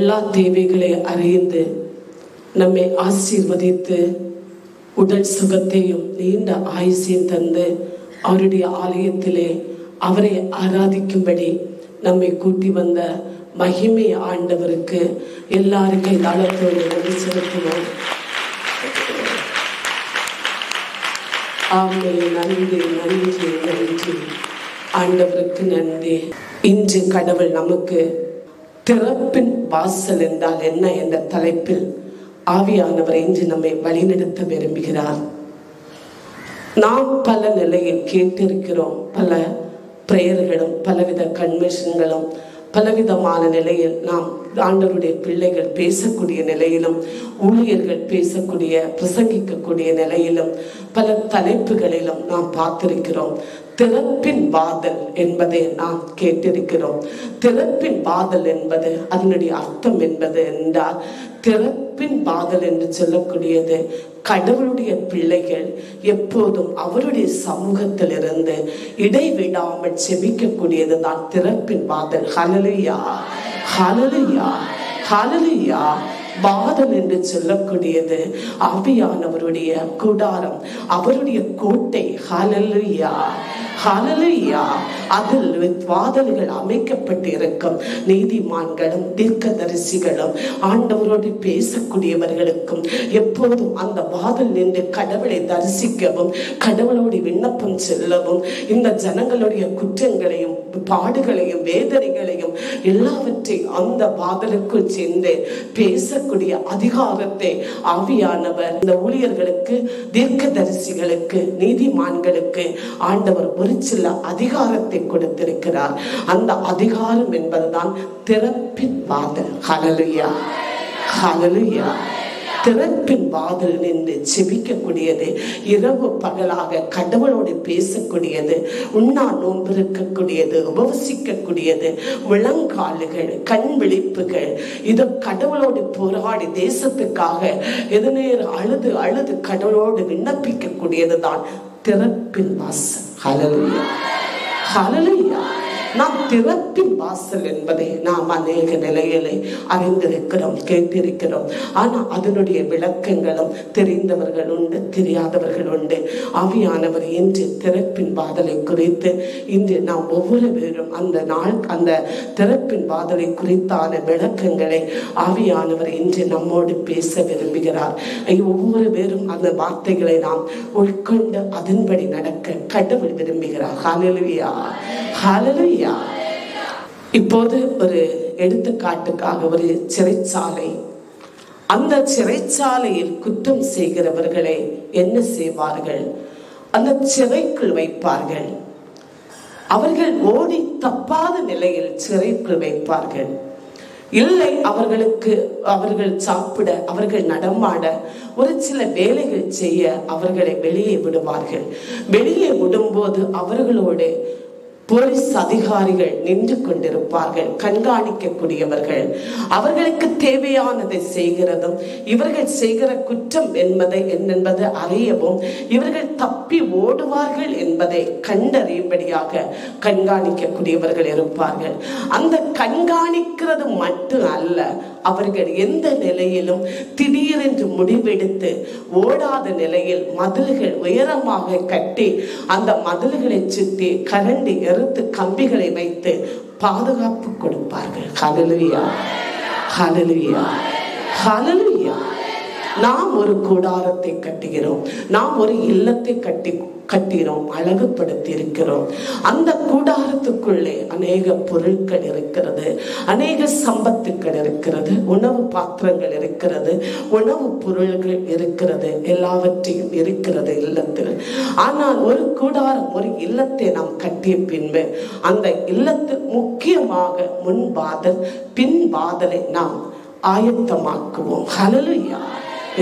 எல்லா தேவைகளை அறிந்து நம்மை ஆசீர்வதித்து உடல் சுகத்தையும் நீண்ட ஆயுசையும் தந்து அவருடைய ஆலயத்திலே அவரை ஆராதிக்கும்படி நம்மை கூட்டி வந்த மகிமை ஆண்டவருக்கு எல்லாருக்கும் தாளத்தோடு நன்றி செலுத்துவோம். ஆமே, நன்றி நன்றி நன்றி ஆண்டவருக்கு நன்றி. இன்று கடவுள் நமக்கு திறப்பின் வாசல் என்றால் என்ன என்ற தலைப்பில் ஆவியானவர் இன்று நம்மை வழிநடத்த விரும்புகிறார். நாம் பல நிலையில் கேட்டிருக்கிறோம். பல பிரேயர்களும் பலவித கன்வென்ஷன்களும் பலவிதமான நிலையில் நாம் ஆண்டவருடைய பிள்ளைகள் பேசக்கூடிய நிலையிலும் ஊழியர்கள் பேசக்கூடிய பிரசங்கிக்கக்கூடிய நிலையிலும் பல தலைப்புகளிலும் நாம் பார்த்திருக்கிறோம். திறப்பின் வாதல் என்பதை நாம் கேட்டிருக்கிறோம். திறப்பின் வாதல் என்பது அதனுடைய அர்த்தம் என்பது என்றால், திறப்பின் வாதல் என்று சொல்லக்கூடியது கடவுளுடைய பிள்ளைகள் எப்போதும் அவருடைய சமூகத்தில் இருந்து இடைவிடாமல் செபிக்கக்கூடியது தான் திறப்பின் வாதல். ஹல்லேலூயா, ஹல்லேலூயா, ஹல்லேலூயா. வாதல் என்று சொல்லக்கூடியது ஆவியானவருடைய கூடாரம், அவருடைய கோட்டை. ஹல்லேலூயா, ஹல்லேலூயா. அதில் வாதல்கள் அமைக்கப்பட்டு இருக்கும். நீதிமான்களும் தீர்க்கதரிசிகளும் ஆண்டவரோடு பேசக்கூடியவர்களுக்கும் எப்போதும் அந்த வாதல் நின்று கடவுளை தரிசிக்கவும் கடவுளோடு விண்ணப்பம் செல்லவும் இந்த ஜனங்களுடைய குற்றங்களையும் பாடுகளையும் வேதனைகளையும் எல்லாவற்றையும் அந்த வாதலுக்குள் சென்று பேசக்கூடிய அதிகாரத்தை ஆவியானவர் இந்த ஊழியர்களுக்கு, தீர்க்கதரிசிகளுக்கு, நீதிமான்களுக்கு ஆண்டவர் ஒரு சில அதிகாரத்தை கொடுத்திருக்கிறார். அந்த அதிகாரம் என்பதுதான் திறப்பின் வாதல். ஹல்லேலூயா, ஹல்லேலூயா. திறப்பின் வாதல் நின்று செபிக்கக்கூடியது, இரவு பகலாக கடவுளோடு பேசக்கூடியது, உண்ணா நோன்பு இருக்கக்கூடியது, உபவசிக்கக்கூடியது, முழங்காலுகள், கண் விழிப்புகள், இது கடவுளோடு போராடி தேசத்துக்காக எதனேர் அழுது அழுது கடவுளோடு விண்ணப்பிக்கக்கூடியது தான் திறப்பின் வாசல். ஹல்லேலூயா, ஹல்லேலூயா. நாம் திறப்பின் வாசல் என்பதை நாம் அநேக நிலைகளை அறிந்திருக்கிறோம், கேட்டிருக்கிறோம். ஆனால் அதனுடைய விளக்கங்களும் தெரிந்தவர்கள் உண்டு, தெரியாதவர்கள் உண்டு. ஆவியானவர் இன்று திறப்பின் வாதலை குறித்து இன்று நாம் ஒவ்வொரு பேரும் அந்த திறப்பின் வாதலை குறித்தான விளக்கங்களை ஆவியானவர் இன்று நம்மோடு பேச விரும்புகிறார். ஒவ்வொரு பேரும் அந்த வார்த்தைகளை நாம் உட்கொண்டு அதன்படி நடக்க கடவுள் விரும்புகிறார். ஹல்லேலூயா, ஹல்லேலூயா. இப்போது ஒரு எடுத்துக்காட்டுக்காக ஒரு சிறைச்சாலை, அந்த சிறைச்சாலையில் குற்றம் செய்கிறவர்களை என்ன செய்வார்கள்? அந்த சிறைக்குள் வைப்பார்கள். அவர்கள் ஓடி தப்பாத நிலையில் சிறைக்குள் வைப்பார்கள். இல்லை, அவர்கள் சாப்பிட, அவர்கள் நடமாட, ஒரு சில வேலைகள் செய்ய அவர்களை வெளியே விடுவார்கள். வெளியே விடும்போது அவர்களோடு போலீஸ் அதிகாரிகள் நின்று கொண்டிருப்பார்கள், கண்காணிக்கக்கூடியவர்கள். அவர்களுக்கு தேவையானதை செய்கிறதும் இவர்கள் செய்கிற குற்றம் என்பது அறியவும் இவர்கள் தப்பி ஓடுவார்கள் என்பதை கண்டறியும்படியாக கண்காணிக்கக்கூடியவர்கள் இருப்பார்கள். அந்த கண்காணிக்கிறது மட்டும் அல்ல, அவர்கள் எந்த நிலையிலும் திடீரென்று முடிவெடுத்து ஓடாத நிலையில் மதில்கள் உயரமாக கட்டி அந்த மதில்களை சுற்றி கரண்டி எறுத்து கம்பிகளை வைத்து பாதுகாப்பு கொடுப்பார்கள். ஹல்லேலூயா, ஹல்லேலூயா, ஹல்லேலூயா. நாம் ஒரு கூடாரத்தை கட்டுகிறோம், நாம் ஒரு இல்லத்தை கட்டினோம், அழகுபடுத்தி இருக்கிறோம். அந்த கூடாரத்துக்குள்ளே அநேக பொருட்கள் இருக்கிறது, அநேக சம்பத்துக்கள் இருக்கிறது, உணவு பாத்திரங்கள் இருக்கிறது, உணவு பொருள்கள் இருக்கிறது, எல்லாவற்றையும் இருக்கிறது இல்லத்தில். ஆனால் ஒரு கூடாரம், ஒரு இல்லத்தை நாம் கட்டிய பின்பு அந்த இல்லத்தில் முக்கியமாக முன் வாதல் பின் வாதலை நாம் ஆயத்தமாக்குவோம். ஹல்லேலூயா.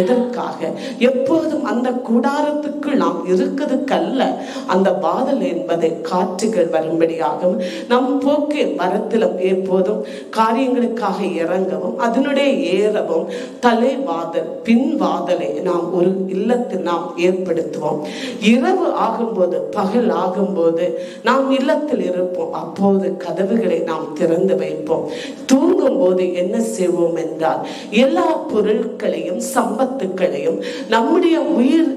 எதற்காக? எப்போதும் அந்த கூடாரத்துக்குள் நாம் இருக்கிறதுக்கல்ல. அந்த வாதல் என்பதை காற்றுகள் வரும்படியாகவும் நம் போக்கு வரத்திலும் எப்போதும் காரியங்களுக்காக இறங்கவும் அதனுடைய ஏறவும் தலைவாதல் பின் வாதலை நாம் ஒரு இல்லத்தில் நாம் ஏற்படுத்துவோம். இரவு ஆகும்போது பகல் ஆகும்போது நாம் இல்லத்தில் இருப்போம். அப்போது கதவுகளை நாம் திறந்து வைப்போம். தூங்கும் போது என்ன செய்வோம் என்றால் எல்லா பொருட்களையும் சம்பத்துக்களையும் நம்முடைய உயிர்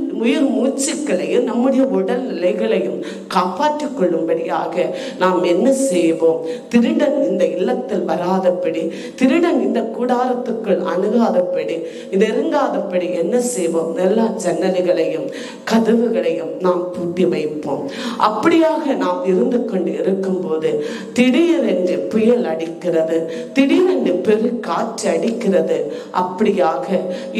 மூச்சுக்களையும் நம்முடைய உடல் நிலைகளையும் காப்பாற்றிக் கொள்ளும்படியாக நாம் என்ன செய்வோம்? திருடன் இந்த இல்லத்தில் வராதபடி, திருடன் இந்த கூடாரத்துக்குள் அணுகாதபடி, நெருங்காதபடி என்ன செய்வோம்? எல்லா ஜன்னல்களையும் கதவுகளையும் நாம் பூட்டி வைப்போம். அப்படியாக நாம் இருந்து கொண்டு இருக்கும் போது திடீரென்று புயல் அடிக்கிறது, திடீரென்று பெரு காற்று அடிக்கிறது. அப்படியாக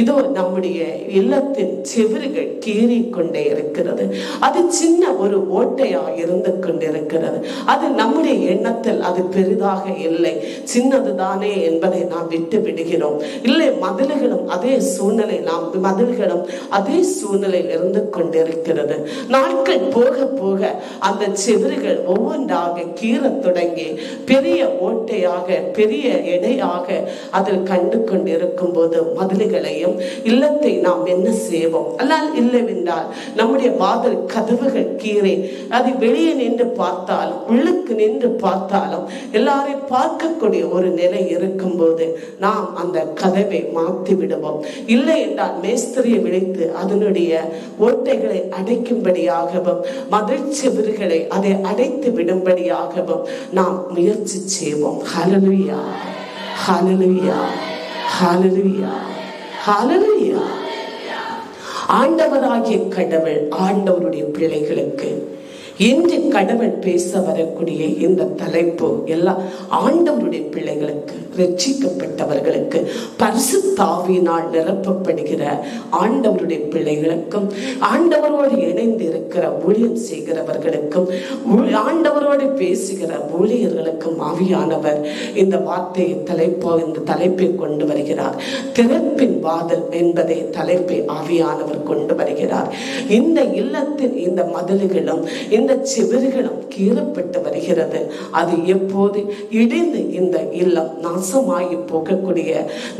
இதோ நம்முடைய இல்லத்தின் செவிறுகள் கீறிக்கொண்டே இருக்கிறது. அது சின்ன ஒரு ஓட்டையா இருந்து கொண்டிருக்கிறது. அது நம்முடைய எண்ணத்தில் அது பெரிதாக இல்லை, சின்னதுதானே என்பதை நாம் விட்டு விடுகிறோம். இல்லை, மதில்களும் அதே சூழ்நிலை, நாம் மதில்களும் அதே சூழ்நிலையில் இருந்து கொண்டிருக்கிறது. நாட்கள் போக போக அந்த செவிறுகள் ஒவ்வொன்றாக கீறத் தொடங்கி பெரிய ஓட்டையாக பெரிய எடையாக அதில் கண்டு கொண்டிருக்கும் போது மதில்களையும் இல்லத்தை நாம் என்ன செய்வோம்? அல்ல இல்லவென்றால் நம்முடைய வாதல் கதவுகள் கீறே அது வெளியே நின்று பார்த்தாலும் உள்ளுக்கு நின்று பார்த்தாலும் எல்லாரையும் பார்க்கக்கூடிய ஒரு நிலை இருக்கும் போது நாம் அந்த கதவை மாற்றி விடுவோம். இல்லை என்றால் மேஸ்திரியை விழித்து அதனுடைய ஓட்டைகளை அடைக்கும்படியாகவும் மதில் செவிறுகளை அதை அடைத்து விடும்படியாகவும் நாம் முயற்சி செய்வோம். ஹல்லேலூயா, ஹல்லேலூயா, ஹல்லேலூயா, ஹல்லேலூயா. ஆண்டவராகிய கடவுள் ஆண்டவருடைய பிள்ளைகளுக்கு இன்று கடவுள் பேச வரக்கூடிய இந்த தலைப்பு எல்லா ஆண்டவருடைய பிள்ளைகளுக்கு, ரட்சிக்கப்பட்டவர்களுக்கு, பரிசுத்த ஆவியினால் நிரப்பப்படுகிற ஆண்டவருடைய பிள்ளைகளுக்கும், ஆண்டவரோடு இணைந்து இருக்கிற ஊழியம் செய்கிறவர்களுக்கும், ஆண்டவரோடு பேசுகிற ஊழியர்களுக்கும் ஆவியானவர் இந்த வார்த்தையை இந்த தலைப்பை கொண்டு வருகிறார். திறப்பின் வாதல் என்பதை தலைப்பை ஆவியானவர் கொண்டு வருகிறார். இந்த இல்லத்தின் இந்த மதில்களும் இந்த செவிறுகளும் கீறப்பட்டு வருகிறது. அது எப்போது இடிந்து இந்த இல்லம் நாசமாகி போகக்கூடிய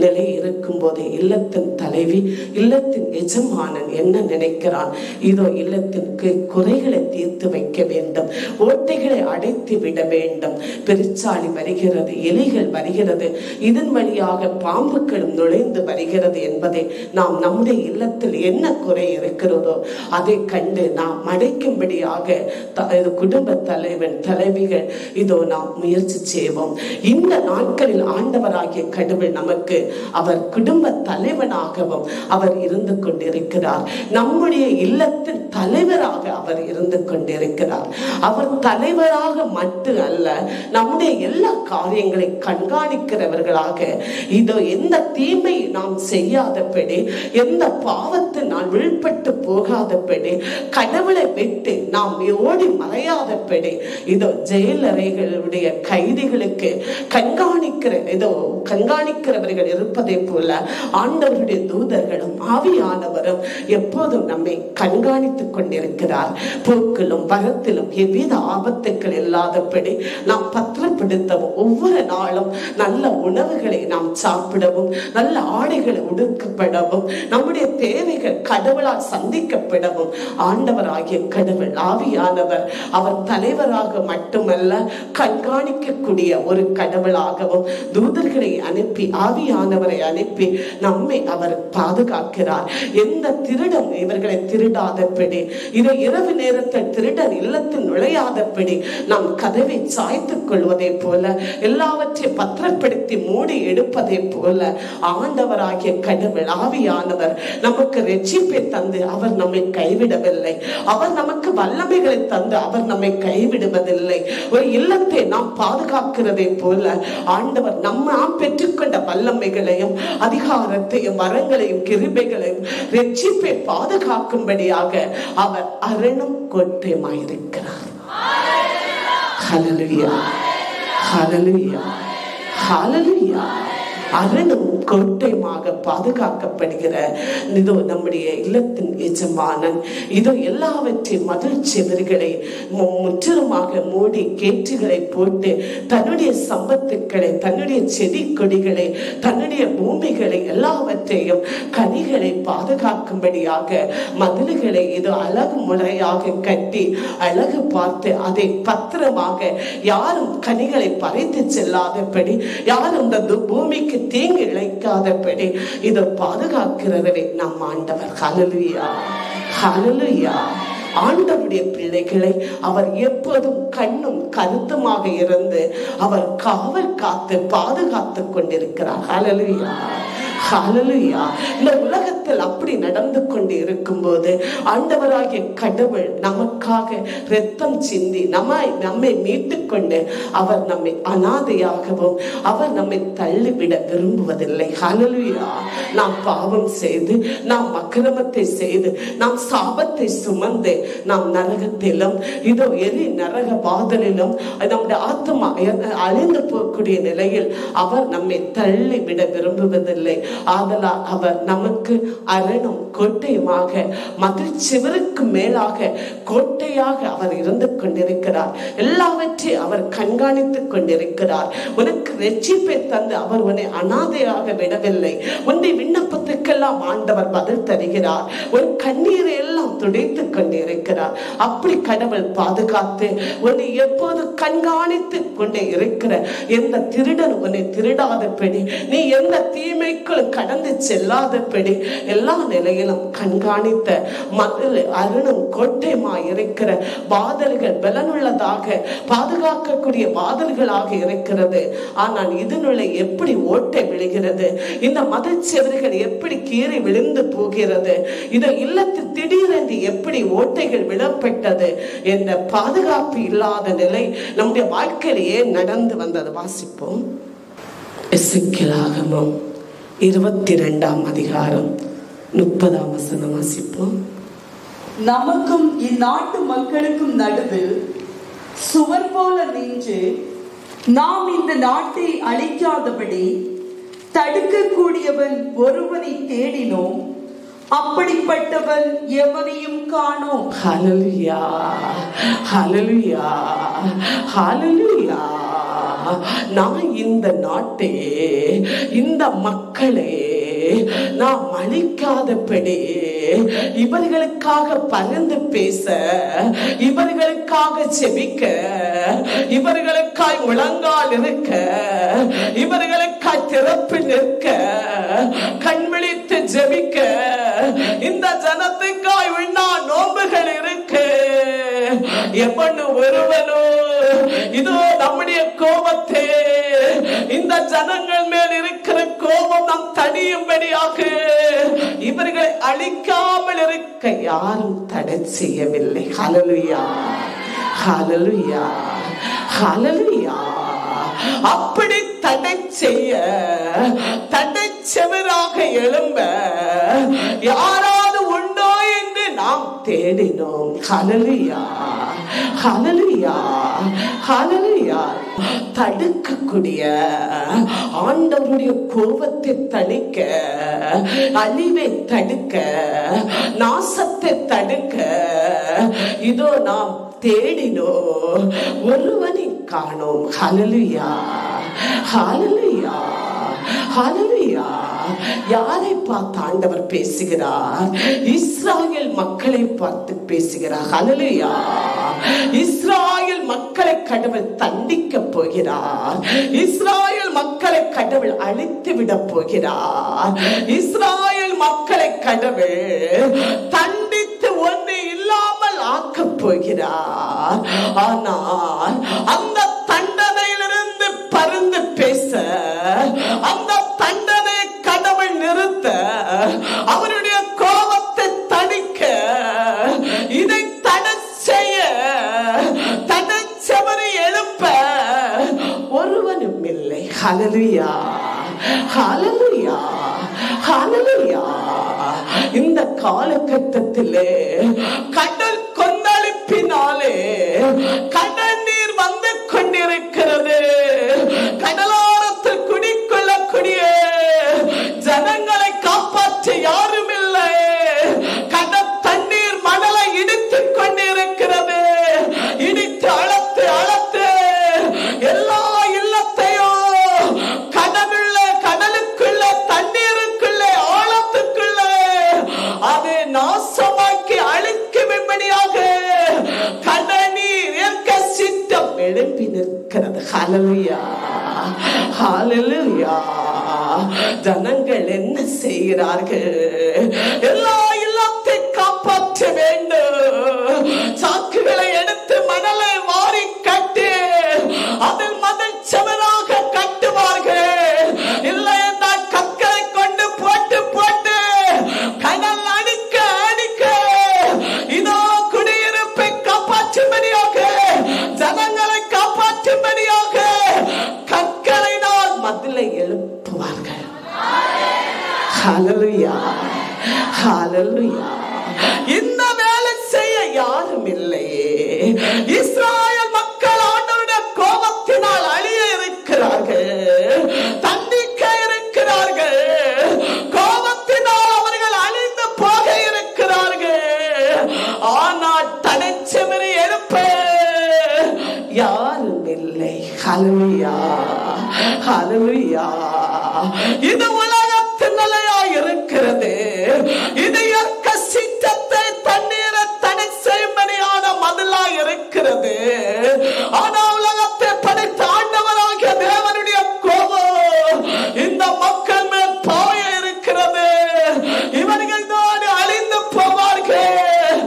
நிலை இருக்கும் போது இல்லத்தின் தலைவி, இல்லத்தின் எஜமானன் என்ன நினைக்கிறான்? இதோ இல்லத்திற்கு குறைகளை தீர்த்து வைக்க வேண்டும், ஓட்டைகளை அடைத்து விட வேண்டும். பெருச்சாளி வருகிறது, எலிகள் வருகிறது, இதன் வழியாக பாம்புகளும் நுழைந்து வருகிறது என்பதை நாம் நம்முடைய இல்லத்தில் என்ன குறை இருக்கிறதோ அதை கண்டு நாம் அடைக்கும்படியாக குடும்ப தலைவன் தலைவிகள் இதோ நாம் முயற்சி செய்வோம். இந்த நாட்களில் ஆண்டவராகிய கடவுள் நமக்கு அவர் குடும்ப தலைவனாகவும் அவர் இருந்து கொண்டிருக்கிறார். நம்முடைய இல்லத்தின் தலைவராக அவர் இருந்து கொண்டிருக்கிறார். அவர் தலைவராக மட்டும் அல்ல, நம்முடைய எல்லா காரியங்களை கண்காணிக்கிறவர்களாக இதோ எந்த தீமை நாம் செய்யாதபடி, எந்த பாவத்தை நான் விழுப்பட்டு போகாதபடி, கடவுளை விட்டு நாம் ஓடி மறையாதபடி இதோ ஜெயிலறைகளுடைய கைதிகளுக்கு கண்காணிக்கிறவர்கள் இருப்பதை போல ஆண்டவருடைய தூதர்களும் ஆவியானவரும் எப்போதும் நம்மை கண்காணித்துக் கொண்டிருக்கிறார். போக்கிலும் வரத்திலும் எவ்வித ஆபத்துக்கள் இல்லாதபடி நாம் பத்திரப்படுத்தவும், ஒவ்வொரு நாளும் நல்ல உணவுகளை நாம் சாப்பிடவும், நல்ல ஆடைகளை உடுக்கப்படவும், நம்முடைய தேவைகள் கடவுளால் சந்திக்கப்படவும் ஆண்டவராகிய கடவுள் ஆவியானவர் அவர் தலைவராக மட்டுமல்ல, கண்காணிக்கக்கூடிய ஒரு கடவுளாகவும் தூதர்களை அனுப்பி, ஆவியானவரை அனுப்பி நம்மை அவர் பாதுகாக்கிறார். எந்த திருடன் இவர்களை திருடாதபடி, இதை இரவு நேரத்தில் திருடன் இல்லத்தில் நுழையாதபடி நாம் கதவை சாய்த்துக் கொள்வதை போல, எல்லாவற்றையும் பத்திரப்படுத்தி மூடி எடுப்பதை போல ஆண்டவராகிய கடவுள் ஆவியானவர் நமக்கு ரட்சிப்பை தந்து அவர் நம்மை கைவிடவில்லை. அவர் நமக்கு வல்லமைகளை தந்து அவர் நம்மை கைவிடுவதில்லை. ஒரு இல்லத்தை நாம் பாதுகாக்கிறதை போல ஆண்டவர் நாம் பெற்றுக்கொண்ட வல்லமைகளையும் அதிகாரத்தையும் வரங்களையும் கிருபைகளையும் ரட்சிப்பை பாதுகாக்கும்படியாக அவர் அரணும் கோட்டையுமாயிருக்கிறார். ஹல்லேலூயா, ஹல்லேலூயா, ஹல்லேலூயா, அரணும் கோட்டையுமாக பாதுகாக்கப்படுகிற இதோ நம்முடைய இல்லத்தின் எஜமானன். இதோ எல்லாவற்றையும் மதில் செவர்களை முற்றிலுமாக மூடி கேட்டுகளை போட்டு தன்னுடைய சம்பத்துக்களை, தன்னுடைய செடி கொடிகளை, தன்னுடைய பூமிகளை எல்லாவற்றையும் கனிகளை பாதுகாக்கும்படியாக மதில்களை இது அழகு முறையாக கட்டி அழகு பார்த்து அதை பத்திரமாக யாரும் கனிகளை பறித்து செல்லாதபடி, யாரும் இந்த பூமிக்கு தீங்கு இழைக்காதபடி இதை பாதுகாக்கிறவரே நம் ஆண்டவர். ஹல்லேலூயா, ஹல்லேலூயா. ஆண்டவருடைய பிள்ளைகளை அவர் எப்போதும் கண்ணும் கருத்துமாக இருந்து அவர் காவல் காத்து பாதுகாத்து கொண்டிருக்கிறார். ஹல்லேலூயா, ஹல்லேலூயா. இந்த உலகத்தில் அப்படி நடந்து கொண்டு இருக்கும் போது ஆண்டவராகிய கடவுள் நமக்காக இரத்தம் சிந்தி நம்மை மீட்டுக் கொண்டு அவர் நம்மை அனாதையாகவும் அவர் நம்மை தள்ளிவிட விரும்புவதில்லை. ஹல்லேலூயா. நாம் பாவம் செய்து, நாம் அக்கிரமத்தை செய்து, நாம் சாபத்தை சுமந்து நாம் நரகத்திலும் இதோ எரி நரக வாதலிலும் நம்முடைய ஆத்மா அழிந்து போகக்கூடிய நிலையில் அவர் நம்மை தள்ளிவிட விரும்புவதில்லை. ஆதலால் அவர் நமக்கு அரணும் கோட்டையுமாக மதில் சிவருக்கு மேலாக கோட்டையாக அவர் இருந்து கொண்டிருக்கிறார். எல்லாவற்றையும் அவர் கண்காணித்துக் கொண்டிருக்கிறார். உனக்கு ரட்சிப்பை தந்து அவர் உன்னை அனாதையாக விடவில்லை. உன்னை விண்ணப்பத்துக்கெல்லாம் ஆண்டவர் பதில் தருகிறார். ஒரு கண்ணீரை எல்லாம் துடைத்துக் கொண்டிருக்கிறார். அப்படி கடவுள் பாதுகாத்து உன்னை எப்போது கண்காணித்துக் கொண்டே இருக்கிற எந்த திருடன் உன்னை திருடாதபடி, நீ எந்த தீமைக்குள் கடந்து செல்லாதபடி எல்லா நிலையிலும் கண்காணித்த மதில் அருணும் கோட்டையுமாய் இருக்கிற வாதல்கள் பலனுள்ளதாக பாதுகாக்கக்கூடிய வாதல்களாக இருக்கிறது. ஆனால் இதனுள்ள எப்படி ஓட்டை விழுகிறது, இந்த மதில் செவர்கள் எப்படி கீறி விழுந்து போகிறது, இந்த இல்லத்தில் திடீரென்று எப்படி ஓட்டைகள் விழப்பட்டது என்ற பாதுகாப்பு இல்லாத நிலை நம்முடைய வாழ்க்கையிலேயே நடந்து வந்தது. வாசிப்போம். எசேக்கியேல் 22ஆம் அதிகாரம் 30ஆம் வசனம் வாசிப்போம். நமக்கும் இந்நாட்டு மக்களுக்கும் நடுவில் சுவர் போல நின்று நாம் இந்த நாட்டை அழிக்காதபடி தடுக்கக்கூடியவன் ஒருவனை தேடினோம், அப்படிப்பட்டவன் எவனையும் காணோம். ஹல்லேலூயா, ஹல்லேலூயா, ஹல்லேலூயா. நான் இந்த நாட்டை, இந்த மக்களை நாம் அழிக்காதபடி இவர்களுக்காக பரிந்து பேச, இவர்களுக்காக செபிக்க, இவர்களுக்காய் முழங்கால் இருக்க, இவர்களுக்காய் திறப்பு நிற்க, கண் விழித்து ஜெபிக்க, இந்த ஜனத்துக்காய் உண்ணா நோம்புகள் இருக்கு. எவனு ஒருவனோ இதோ நம்முடைய கோபத்தை, இந்த ஜனங்கள் மேல் இருக்கிற கோபம் நாம் தணியும்படியாக இவர்களை அழிக்காமல் இருக்க யாரும் தடை செய்யவில்லை. ஹல்லேலூயா, ஹல்லேலூயா, ஹல்லேலூயா. அப்படி தடை செய்ய, தடை செவராக எழும்ப யாராவது உண்டோ என்று நாம் தேடினோம். ஹல்லேலூயா, ஹல்லேலூயா, ஹல்லேலூயா. தடுக்கக்கூடிய ஆண்டவருடைய கோபத்தை தணிக்க, அழிவை தடுக்க, நாசத்தை தடுக்க இதோ நாம் தேடினோ ஒருவனை காணோம். ஹல்லேலூயா, ஹல்லேலூயா, ஹல்லேலூயா. யாரை பார்த்து ஆண்டவர் பேசுகிறார்? இஸ்ராயேல் மக்களை பார்த்து பேசுகிறார். ஹல்லேலூயா. இஸ்ராயேல் மக்களை கடவுள் தண்டிக்க போகிறார். இஸ்ராயேல் மக்களை கடவுள் அழித்து விட போகிறார். இஸ்ராயேல் மக்களை கடவுள் தண்டித்து ஒன்று இல்லாமல் ஆக்க போகிறார். ஆனால் அந்த தண்டனையிலிருந்து பருந்து பேச, அந்த தண்டனை கடவுள் நிறுத்த, அவருடைய கோபத்தை தணிக்க, இதை தடை செய்ய, தடை செவரை எழுப்ப ஒருவனும் இல்லை. ஹல்லேலூயா, ஹல்லேலூயா, ஹல்லேலூயா. இந்த காலகட்டத்திலே கடல் கொந்தளிப்பினாலே கடல் நீர் வந்து கொண்டிருக்கிறது. கடலோரத்தில் குடிக்கொள்ளக்கூடிய நிற்கிறது. ஹல்லேலூயா, ஹல்லேலூயா. ஜனங்கள் என்ன செய்கிறார்கள்? எல்லா இல்லத்தை காப்பாற்ற வேண்டும். சாக்குகளை எடுத்து மணலை வாரி கட்டி அதில் மதில் செவராக கட்டுவார்கள். இல்லை என்றால் கற்களை கொண்டு போட்டு போட்டு கடல் அடிக்க அடிக்க இதோ குடியிருப்பை காப்பாற்றும்படியாக, ஜனங்களை காப்பாற்றும்படியாக கற்களை தான் மதிலை எழுப்புவார்கள். ஹல்லேலூயா, ஹல்லேலூயா. இந்த வேலை செய்ய யாரும் இல்லையே. இஸ்ராயேல் மக்கள் ஆண்டவருடைய கோபத்தினால் அழிய இருக்கிறார்கள், தண்டிக்க இருக்கிறார்கள். கோபத்தினால் அவர்கள் அழிந்து போக இருக்கிறார்கள். ஆனால் தனிச்செமறி எழுப்ப யாரும் இல்லை. ஹல்லேலூயா, ஹல்லேலூயா. இது உலகத்தின் நிலையாய் இருக்கிறது. இது இயற்கை சீற்றத்தை தண்ணீரை தடை செய்யும்படியான மதிலாய் இருக்கிறது. ஆனால் உலகத்தை படைத்த ஆண்டவராகிய தேவனுடைய கோபம் இந்த மக்கள் மேல் பாய இருக்கிறது. இவர்கள் தான் அழிந்து போவார்கள்.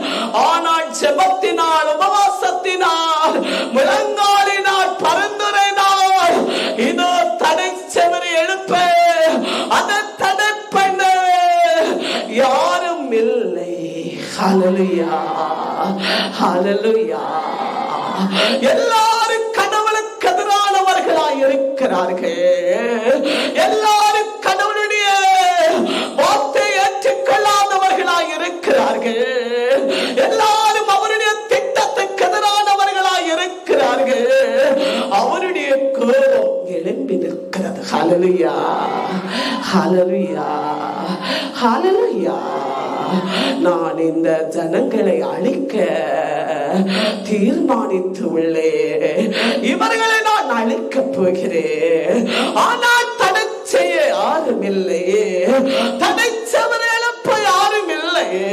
ஆனால் ஜெபத்தினால், உபவாசத்தினால், முழங்காலினால், பரிந்துரையினால் இதோ தடை செவரி எழுப்ப அதை தடை பண்ண யாரும் இல்லை. ஹல்லேலூயா, ஹல்லேலூயா. எல்லாரும் கடவுளுக்கு எதிரானவர்களாய் இருக்கிறார்கள். எல்லாரும் கடவுளுடைய வார்த்தை ஏற்றுக்கொள்ளாதவர்களாய் இருக்கிறார்கள். எல்லாரும் அவருடைய திட்டத்துக்கு எதிரானவர்களாய் இருக்கிறார்கள். அவருடைய கோபம் எழும்பி நிற்கிறது. ஹல்லேலூயா, ஹல்லேலூயா, ஹல்லேலூயா. நான் இந்த ஜனங்களை அழிக்க தீர்மானித்து உள்ளேன். இவர்களை நான் அழிக்கப் போகிறேன். ஆனால் தடை செய்ய யாரும் இல்லையே. தடை செவரை எழுப்ப யாரும் இல்லையே.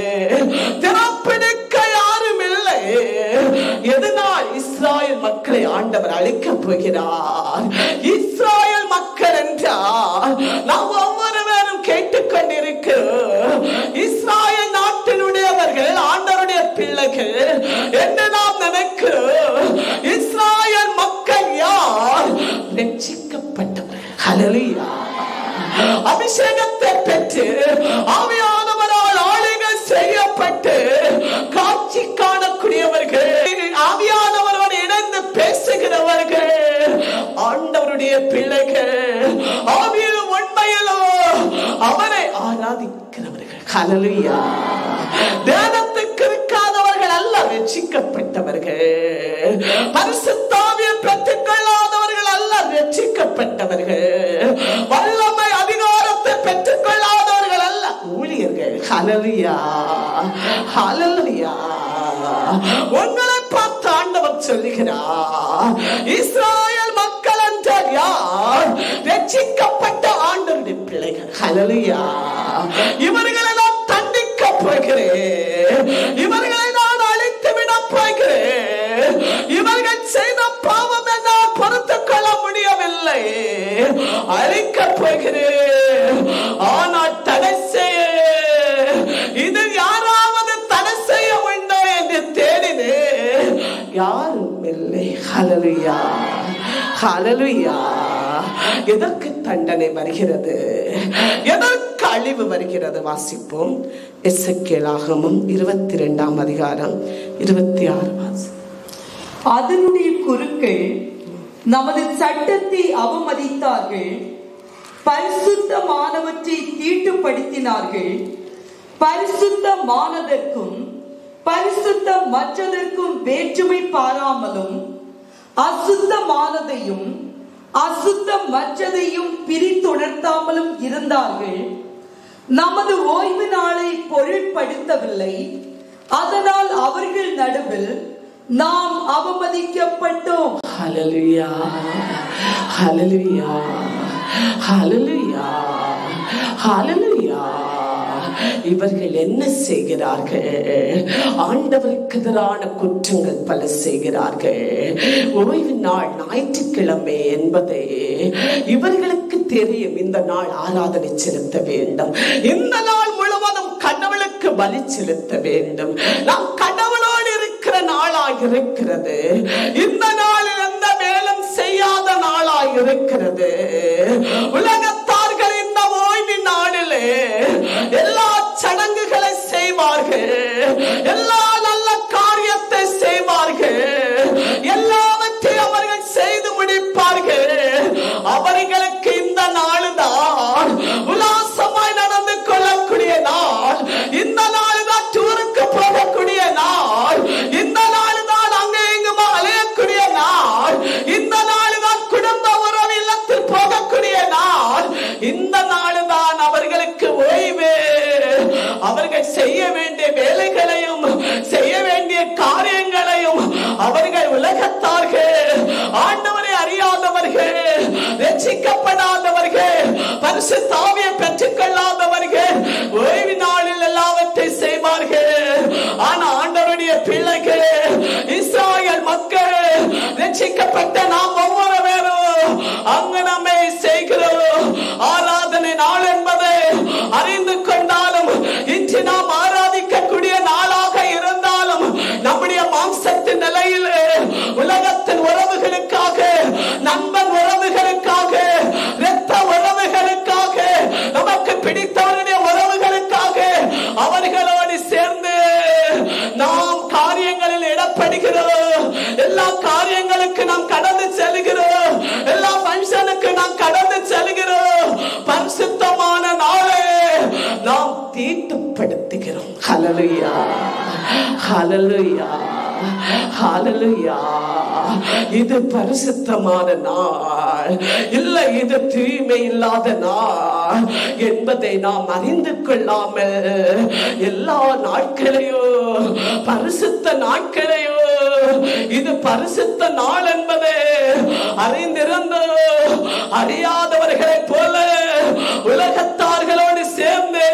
திறப்பிடிக்க யாரும் இல்லையே. எதனால் இஸ்ராயேல் மக்களை ஆண்டவர் அழிக்கப் போகிறார்? இஸ்ராயேல் மக்கள் என்றால் நாம் ஒவ்வொருவரும் கேட்டுக்கொண்டிருக்கிறோம். இஸ்ராயேல் நாட்டினுடையவர்கள், ஆண்டவருடைய பிள்ளைகள் என்று நாம் நினைக்கிறோம். இஸ்ராயேல் மக்கள் யார்? ரட்சிக்கப்பட்டவர்கள். ஹல்லேலூயா. அபிஷேகத்தை பெற்று ஆவியானவரால் ஆளுகை செய்யப்பட்டு காட்சி காணக்கூடியவர்கள், ஆவியானவரோடு இணைந்து பேசுகிறவர்கள், ஆண்டவருடைய பிள்ளைகள், ஆவியிலும் உண்மையிலோ அவரை ஆராதிக்கிறவர்கள். ஹல்லேலூயா. வேதத்துக்கு இருக்காதவர்கள் அல்ல ரட்சிக்கப்பட்டவர்கள். பரிசுத்த ஆவியை பெற்றுக்கொள்ளாதவர்கள் அல்ல ரட்சிக்கப்பட்டவர்கள். வல்லமை அதிகாரத்தை பெற்றுக்கொள்ளாதவர்கள் அல்ல ஊழியர்கள். ஹல்லேலூயா, ஹல்லேலூயா. உங்களை பார்த்து ஆண்டவர் சொல்லுகிறார், இஸ்ராயேல் மக்கள் என்றால் யார்? ரட்சிக்கப்பட்ட ஆண்டவருடைய பிள்ளைகள். ஹல்லேலூயா. இவர்களை நான் தண்டிக்க போகிறேன். இவர்களை நான் அழித்து விட போகிறேன். இவர்கள் செய்த பாவம் என்னால் பொறுத்துக் கொள்ள முடியவில்லை. அழிக்க போகிறேன். ஆனால் தடை செய்ய இது யாராவது தடை செய்ய வேண்டும் என்று தேடினேன். யாரும் இல்லை. ஹல்லேலூயா, ஹல்லேலூயா. எதற்கு தண்டனை வருகிறது? எதற்கு அழிவு வருகிறது? வாசிப்போம். எசேக்கியேலாகமம் 22ஆம் அதிகாரம் 26. அதனுடைய குருக்கள் நமது சட்டத்தை அவமதித்தார்கள், பரிசுத்தமானவற்றை தீட்டுப்படுத்தினார்கள். பரிசுத்தமானதற்கும் பரிசுத்தமற்றதற்கும் வேற்றுமை பாராமலும் அசுத்தமானதையும் அசுத்தமற்றதையும் பிரித்துணர்த்தாமலும் இருந்தார்கள். நமது ஓய்வு நாளை பொருட்படுத்தவில்லை. அதனால் அவர்கள் நடுவில் நாம் அவமதிக்கப்பட்டோம். ஹல்லேலூயா, ஹல்லேலூயா, ஹல்லேலூயா, ஹல்லேலூயா. இவர்கள் என்ன செய்கிறார்கள்? ஆண்டவருக்கு எதிரான குற்றங்கள் பல செய்கிறார்கள். ஓய்வு நாள் ஞாயிற்றுக்கிழமை என்பதை இவர்களுக்கு தெரியும். இந்த நாள் ஆராதனை செலுத்த வேண்டும், இந்த நாள் முழுவதும் கடவுளுக்கு பலி செலுத்த வேண்டும், நாம் கடவுளோடு இருக்கிற நாளாக இருக்கிறது, இந்த நாளில் எந்த வேலும் செய்யாத நாளாக இருக்கிறது. உலகத்தார்கள் இந்த ஓய்வு நாளிலே எல்லா சடங்குகளை செய்வார்கள், எல்லா நல்ல காரியத்தை செய்வார்கள், எல்லாவற்றையும் அவர்கள் செய்து முடிப்பார்கள். அவர்களுக்கு இந்த நாள் தான் உல்லாசமாய் நடந்து கொள்ளக்கூடிய நாள், இந்த நாள் தான் டூருக்கு போகக்கூடிய நாள், இந்த நாள் தான் அங்கே இங்குமா அலையக்கூடிய நாள், இந்த நாள் தான் குடும்ப உறவு இல்லத்தில் போகக்கூடிய நாள், இந்த நாள் தான் அவர்களுக்கு ஓய்வு. அவர்கள் செய்ய வேண்டிய வேலைகளையும் செய்ய வேண்டிய காரியங்களையும் அவர்கள் உலகத்தார்கள், ஆண்டவரை அறியாதவர்கள், ரட்சிக்கப்படாதவர்கள், பரிசுத்த ஆவியை பெற்றுக் கொள்ளாதவர்கள் ஓய்வு நாளில் எல்லாவற்றை செய்வார்கள். ஆனா ஆண்டவருடைய பிள்ளைகள், இஸ்ராயேல் மக்கள், ரட்சிக்கப்பட்ட நாம் ஒவ்வொரு பேரும் அங்கு நம்மை செய்கிறோம். ஆராதனை நாள் என்பதை அறிந்து கொண்டாலும், இன்று நாம் ஆராதிக்கக்கூடிய நாளாக இருந்தாலும், நம்முடைய மாம்சத்தின் நிலையில் உலகத்தின் உறவுகளுக்காக, நண்பன் உறவுகளுக்காக, இரத்த உறவுகளுக்காக, நமக்கு பிடித்தவருடைய உறவுகளுக்காக அவர்களோடு சேர்ந்து நாம் காரியங்களில் இடப்படுகிறோம். எல்லா காரியங்களுக்கு நாம் கடந்து செல்கிறோம், எல்லா பங்கனுக்கு நாம் கடந்து செல்கிறோம். பரிசுத்தமான நாளை நாம் தீட்டுப்படுத்துகிறோம். ஹல்லேலூயா, ஹல்லேலூயா, ஹல்லேலூயா. இது பரிசுத்தமான நாள் இல்லை, இது தூய்மை இல்லாத நாள் என்பதை நாம் அறிந்து கொள்ளாமல் எல்லா நாட்களையோ பரிசுத்த நாட்களையோ இது பரிசுத்த நாள் என்பதை அறிந்திருந்தோ அறியாதவர்களை போல உலகத்தார்களோடு சேர்ந்து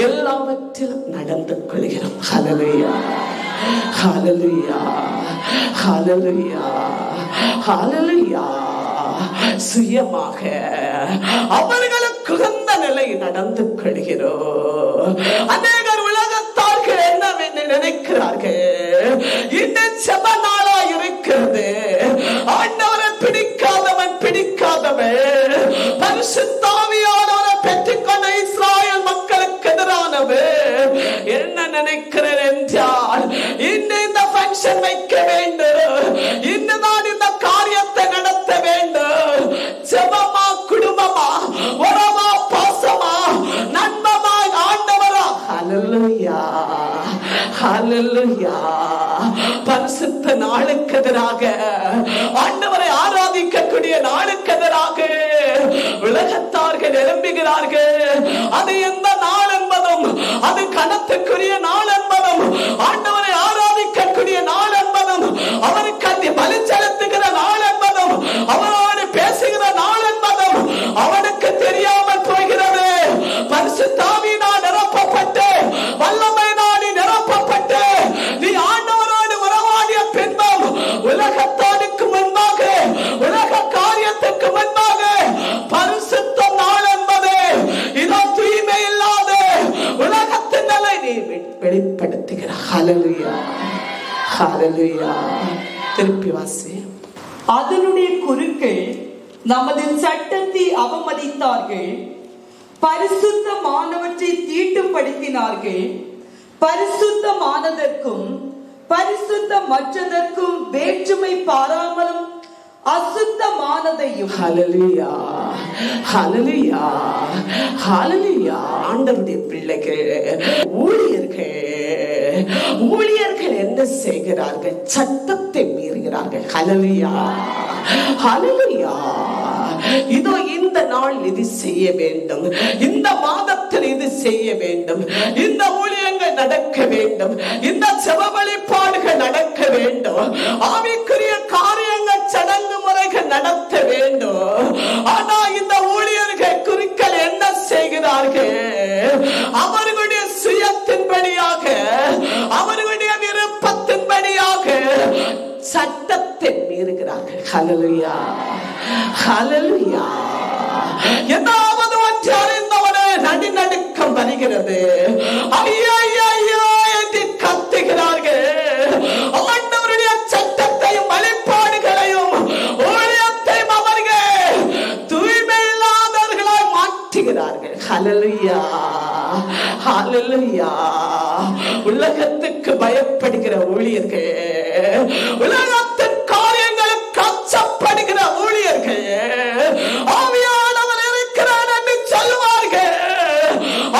எல்லாவற்றிலும் நடந்து கொள்கிறோம். ஹல்லேலூயா, ஹல்லேலூயா, ஹல்லேலூயா, ஹல்லேலூயா. சுயமாக அவர்களுக்கு உகந்த நிலை நடந்து கொள்கிறோம். அநேகர் உலகத்தார்கள் என்ன நினைக்கிறார்கள்? இந்த செப நாளா இருக்கிறது, ஆண்டவரை பிடிக்காதவன் பிடிக்காதவன், பரிசுத்த ஆவியானவரை பெற்றுக்கொண்ட இஸ்ராயேல் மக்களுக்கு எதிரானவன் என்ன நினைக்கிறேன் என்றால், இந்த ஃபங்க்ஷன் வைக்க வேண்டும், இன்னுதான் இந்த காரியத்தை நடத்த வேண்டும். ஜெபமா, குடும்பமா, உறவா, பாசமா, நண்பமா, ஆண்டவரா? ஹல்லேலூயா, ஹல்லேலூயா. பரிசுத்த நாளுக்கு எதிராக, ஆண்டவரை ஆராதிக்கக்கூடிய நாளுக்கு எதிராக உலகத்தார்கள் எழும்புகிறார்கள். அது எந்த நாள் என்பதும், அது கனத்துக்குரிய நாள் என்பதும், ஆண்டவரை ஆராதிக்கக்கூடிய நாள் என்பதும், அவருக்கு அந்த பலி செலுத்துகிற நாள் என்பதும், அவரோடு பேசுகிற நாள் என்பதும் அவனுக்கு தெரியாமல் போகிறது. பரிசுத்த ஆவியினால் நிரப்பப்பட்டு, வல்லமை நாடி நிரப்பப்பட்டு, நீ ஆண்டவரோடு உறவாடிய பின்பும் உலகத்தானுக்கு முன்பாக, உலக காரியத்துக்கு முன்பாக பரிசுத்த நாள் என்பது இதோ தூய்மை இல்லாத உலகத்தின் நிலை நீ வெளிப்படுத்துகிறார். ஹல்லேலூயா, ஹல்லேலூயா. திருப்பி வாசி. அதனுடைய குருக்கள் நமது சட்டத்தை அவமதித்தார்கள், பரிசுத்தமானவற்றை தீட்டுப்படுத்தினார்கள். பரிசுத்தமானதற்கும் பரிசுத்தமற்றதற்கும் வேற்றுமை பாராமலும் அசுத்தமானதையும். ஹல்லேலூயா, ஹல்லேலூயா, ஹல்லேலூயா. ஆண்டவருடைய பிள்ளைகள், ஊழியர்கள் என்ன செய்கிறார்கள்? சட்டத்தை மீறுகிறார்கள். ஹல்லேலூயா, ஹல்லேலூயா. இதோ இந்த நாள் இது செய்ய வேண்டும், இந்த மாதத்தில் இது செய்ய வேண்டும், இந்த ஊழியங்கள் நடக்க வேண்டும், இந்த ஜெப வழிபாடுகள் நடக்க வேண்டும், ஆவிக்குரிய காரியங்கள் சடங்கு முறைகள் நடத்த வேண்டும். ஆனா இந்த ஊழியர்கள் குருக்கள் என்ன செய்கிறார்கள்? அவர்கள் ஹல்லேலூயா ஹல்லேலூயா. ஏதாவது ஒன்று அறிந்தவனே நடுநடுக்கம் வருகிறது. ஐயா ஐயா ஐயா என்று கத்துகிறார்கள். ஆண்டவருடைய சட்டத்தையும் வழிபாடுகளையும் ஊழியத்தையும் அவர்கள் தூய்மை இல்லாதவர்களாய் மாற்றுகிறார்கள். ஹல்லேலூயா ஹல்லேலூயா. உலகத்துக்கு பயப்படுகிற ஊழியர்கள், உலகத்தின் காரியங்களுக்கு அச்சப்படுகிற ஊழியர்கள், ஆவியானவர் இருக்கிறார் என்று சொல்வார்கள்.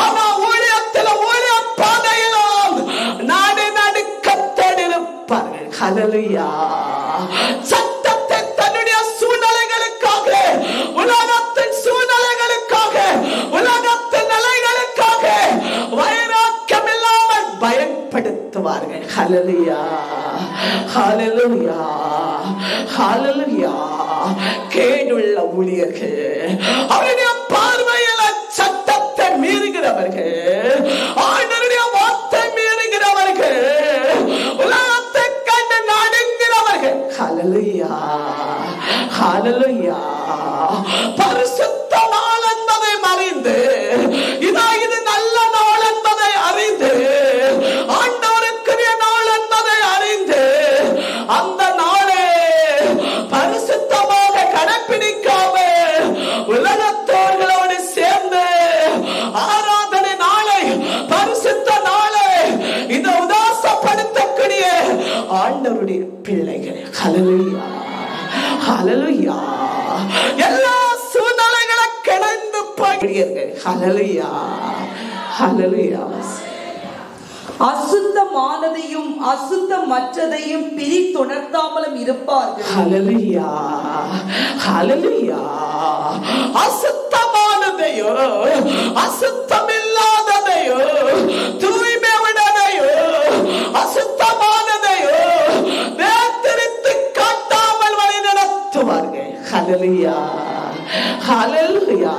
ஆனா ஊழியத்திலும் ஊழிய பாதையிலும் நாடு நடுக்கத்தோடு இருப்பார்கள். ஹல்லேலூயா. சட்டத்தை தன்னுடைய சூழ்நிலைகளுக்காக, உலகத்தின் சூழ்நிலைகளுக்காக, உலகத்தின் நிலைகளுக்காக வைராக்கியம் இல்லாமல் பயன்படுத்துவார்கள். ஹல்லேலூயா ஹல்லேலூயா ஹல்லேலூயா. கேடுள்ள ஊழியர்கள், அவருடைய பார்வையில் சட்டத்தை மீறுகிறவர்கள், ஆண்டவருடைய வார்த்தை மீறுகிறவர்கள், உலகத்தை கண்டு நடுங்கிறவர்கள். ஹல்லேலூயா ஹல்லேலூயா. பரிசுத்த நாள் என்பதை அறிந்து, இது நல்ல நாள் என்பதை அறிந்து, ஆண்டவருக்குரிய நாள் என்பதை அறிந்து, அந்த நாளை பரிசுத்தமாக கடைப்பிடிக்காம உலகத்தோர்களோடு சேர்ந்து ஆராதனை நாளை, பரிசுத்த நாளை இதை உதாசப்படுத்தக்கூடிய ஆண்டவருடைய பிள்ளைகள். ஹல்லேலூயா ஹல்லேலூயா. எல்லா சூழ்நிலைகளை கடந்து போகிறீர்கள். ஹல்லேலூயா ஹல்லேலூயா. அசுத்தமானதையும் அசுத்தமற்றதையும் பிரித்துணர்த்தாமலும் இருப்பார்கள். ஹல்லேலூயா ஹல்லேலூயா. அசுத்தமானதையோ அசுத்தமில்லாததையோ தூய்மையுடனையோ அசுத்தமானதையோ வேர்திரித்து காட்டாமல் வழி நடத்துவார்கள். ஹல்லேலூயா ஹல்லேலூயா.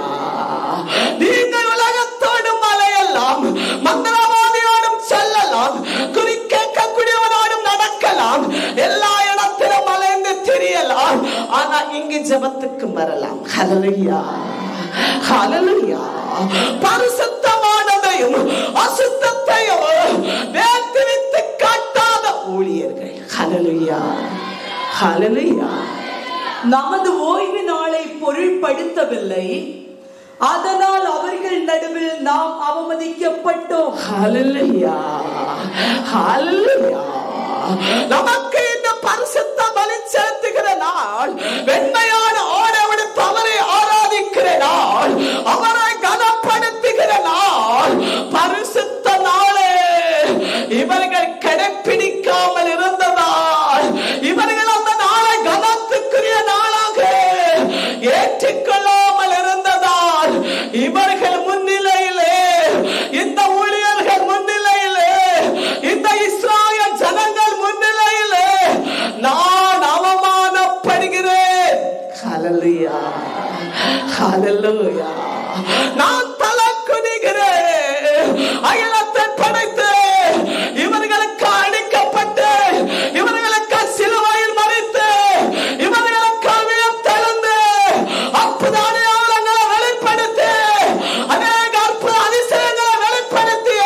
நீங்கள் உலகத்தோடும் அலையலாம், மந்திரவாதியோடும் செல்லலாம், குறி கேட்கக்கூடியவனோடும் நடக்கலாம், எல்லா இடத்திலும் அலைந்து தெரியலாம், ஆனா இங்கு ஜெபத்துக்கு வரலாம். ஹல்லேலூயா ஹல்லேலூயா. பரிசுத்தமானதையும் அசுத்தத்தையும் வேர்திரித்து காட்டாத ஊழியர்கள். ஹல்லேலூயா ஹல்லேலூயா. நமது ஓய்வு நாளை பொருள்படுத்தவில்லை, அதனால் அவர்கள் நடுவில் நாம் அவமதிக்கப்பட்டோம். ஹல்லேலூயா ஹல்லேலூயா. நமக்கு இந்த பரிசுத்த பலி செலுத்துகிற நாள், வெண்மையான ஆடவனை தவறை ஆராதிக்கிற நாள், அவரை கனப்படுத்துகிற நாள், பரிசுத்த நாளே இவர்கள் கடைப்பிடிக்காமல் இருந்ததால், இவர்கள் அந்த நாளை கனத்துக்குரிய நாளாக ஏற்றுக்கொள்ளாமல் இருந்ததால், இவர்கள் முன்னிலையிலே, இந்த ஊழியர்கள் முன்னிலையிலே, இந்த இஸ்ராயேல் ஜனங்கள் முன்னிலையிலே நான் அவமானப்படுகிறேன். ஹல்லேலூயா ஹல்லேலூயா. நான் தலை குனிகிறேன். அகிலத்தை படைத்து இவர்களுக்கு அடிக்கப்பட்டு, இவர்களுக்கு சிலுவையில் மறித்து, இவர்களுக்கு உயிர்த்தெழுந்து அற்புதங்களை வெளிப்படுத்தி, அநேக அற்புத அதிசயங்களை வெளிப்படுத்தி,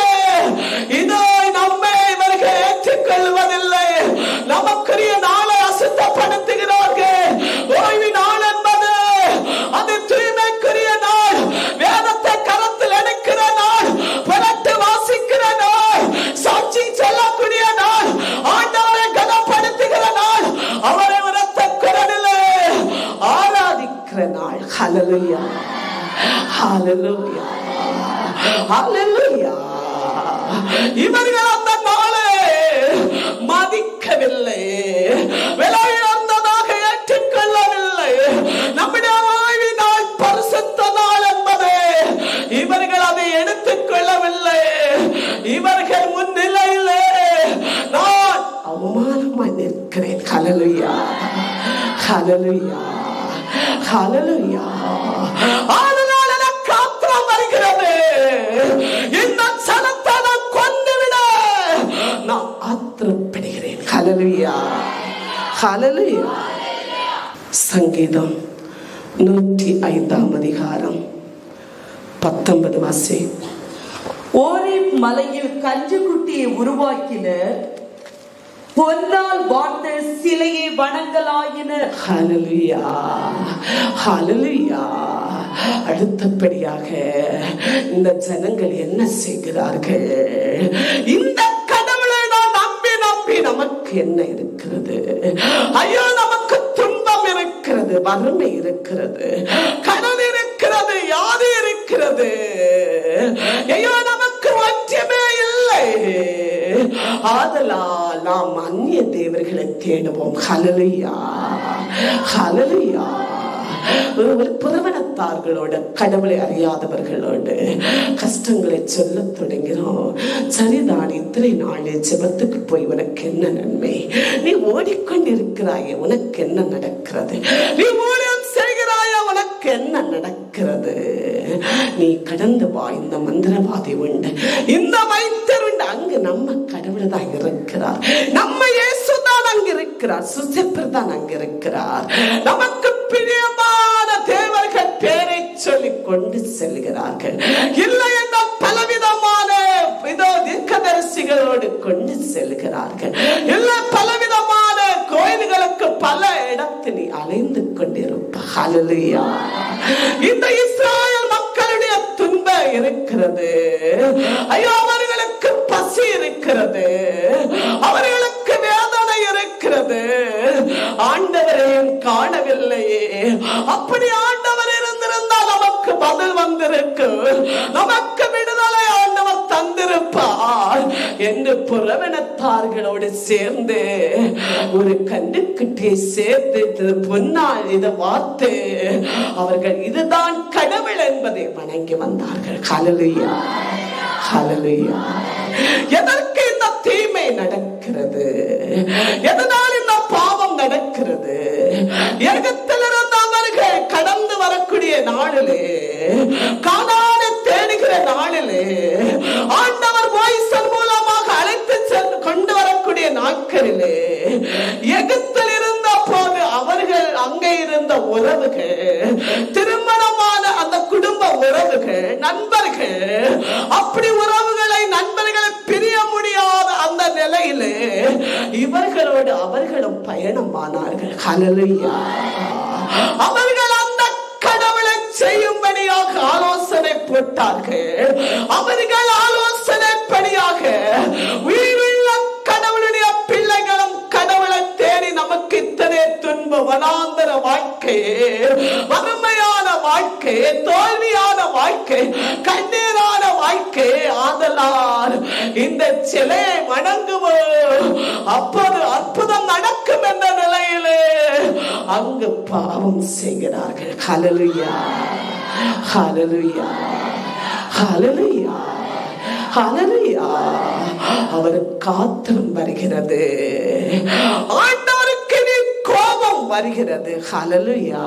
இதோ நம்மை இவர்கள் ஏற்றுக்கொள்வதில்லை, நமக்குரிய நாளை அசுத்தப்படுத்துகிறார்கள். ஓய்வு நாள் என்பது அது தூய்மைக்குரிய நாள், வேதத்தை கரத்தில் எடுக்கிற நாள், புரட்டு வாசிக்கிற நாள், சாட்சி சொல்லக்கூடிய நாள், ஆண்டவரை கனப்படுத்துகிற நாள், அவரை உரத்த குரலிலே ஆராதிக்கிற நாள். ஹல்லேலூயா ஹல்லேலூயா ஹல்லேலூயா. இவர்கள் அந்த நாளை மதிக்கவில்லை, விலையுயர்ந்ததாக ஏற்றுக்கொள்ளவில்லை. நம்முடைய ஓய்வு நாள் பரிசுத்த நாள் என்பது இவர்கள் அதை எடுத்துக் கொள்ளவில்லை. இவர்கள் முன்னிலையிலே நான் அவமானமாய் நிற்கிறேன். ஹல்லேலூயா ஹல்லேலூயா ஹல்லேலூயா. அதனால எனக்கு ஆத்திரம் வருகிறது. இந்த சனத்தை நான் கொன்றுவிட நான் ஆத்திரப்படுகிறேன். ஹல்லேலூயா ஹல்லேலூயா. சங்கீதம் 105 அதிகாரம் 19 வாசி. ஓரேப் மலையில் கன்றுக்குட்டியை உருவாக்கினர், பொன்னால் வார்த்த சிலையை வணங்கலாயினர். ஹல்லேலூயா, ஹல்லேலூயா. அடுத்தபடியாக இந்த ஜனங்கள் என்ன செய்கிறார்கள்? இந்த கடவுளை நான் நம்பி நம்பி நமக்கு என்ன இருக்கிறது? ஐயோ, நமக்கு துன்பம் இருக்கிறது, வறுமை இருக்கிறது, கடன் இருக்கிறது, யாரு இருக்கிறது. ஐயோ, நமக்கு ஒன்றுமே இல்லை. ஆதலால் நாம் அந்நிய தேவர்களை தேடுவோம். ஹல்லேலூயா, ஹல்லேலூயா. ஒரு புறவனத்தார்களோட, கடவுளை அறியாதவர்களோடு கஷ்டங்களை சொல்ல தொடங்கிறோம். சரிதான், இத்தனை நாள் ஜெபத்துக்கு போய் உனக்கு என்ன நன்மை? நீ ஓடிக்கொண்டிருக்கிறாயே, உனக்கு என்ன நடக்கிறது? நீ ஊழியம் செய்கிறாயா, உனக்கு என்ன நடக்கிறது? நீ கடந்து வா. இந்த மந்திரவாதி உண்டு, இந்த வைத்தியர் உண்டு. அங்கு நம்ம கடவுள் தான் இருக்கிறார், நம்ம இயேசு தான் அங்க இருக்கிறார், சுசேப்பர் தான் அங்க இருக்கிறார். நமக்கு பிரியமான தேவர்கள் பேரை சொல்லிக் கொண்டு செல்கிறார்கள். இல்லை என்றால் பலவிதமான தீர்க்கதரிசிகளோடு கொண்டு செல்கிறார்கள். இல்லை, பலவிதமான கோயில்களுக்கு பல இடத்தில் அலைந்து கொண்டிருப்பார். ஹல்லேலூயா. இந்த இஸ்ராயேல் மக்களுடைய துன்பம் இருக்கிறது. ஐயோ, அவர்களுக்கு பசி இருக்கிறது, அவர்களுக்கு வேதனை இருக்கிறது. ஆண்டவரையும் காணவில்லையே. அப்படி ஆண்டவர் இருந்திருந்தால் நமக்கு பதில் வந்திருக்கு, நமக்கு விடுதலை ஆண்டவர் தந்திருப்பார் என்று புறவனத்தார்களோடு சேர்ந்து ஒரு கண்டுக்குட்டியை சேர்த்து பொன்னால் இதை வார்த்து அவர்கள் இதுதான் கடவுள் என்பதை வணங்கி வந்தார்கள். ஹல்லேலூயா, ஹல்லேலூயா. எதற்கு இந்த தீமை நடக்கிறது? எதனால் இந்த பாவம் நடக்கிறது? எகிப்திலிருந்து அவர்கள் கடந்து வரக்கூடிய நாளிலே, கானானை தேடுகிற நாளிலே, ஆண்டவர் மோசேயின் மூலமாக அழைத்து சென்று கொண்டு வரக்கூடிய நாட்களிலே, எகிப்தில் இருந்த போது அவர்கள் அங்கே இருந்த உறவுகள், திருமணமான அந்த குடும்ப உறவுகள், நண்பர்கள், அப்படி உறவுகளை, நண்பர்களை பிரிய முடியாத அந்த நிலையிலே இவர்களோடு அவர்களும் பயணமானார்கள். ஹல்லேலூயா. அவர்கள் அந்த கடவுளை செய்யும்படியாக ஆலோசனை போட்டார்கள். அவர்கள் ஆலோசனைப்படியாக உயிருள்ள கடவுளுடைய பிள்ளைகளும் கடவுளை தேடி நமக்கு இத்தனை துன்ப வனாந்தர வாழ்க்கை, வறுமையான வாழ்க்கை, தோல்வியான வாழ்க்கை, கண்ணீரான வாழ்க்கை. ஆதலால் இந்த சிலையை வணங்குவோம், அப்போது அற்புதம் நடக்கும் என்ற நிலையிலே அங்கு பாவம் செய்கிறார்கள். ஹல்லேலூயா, ஹல்லேலூயா, ஹல்லேலூயா, ஹல்லேலூயா. அவருக்கு ஆத்திரம் வருகிறது, ஆண்டவருக்கு கோபம் வருகிறது. ஹல்லேலூயா.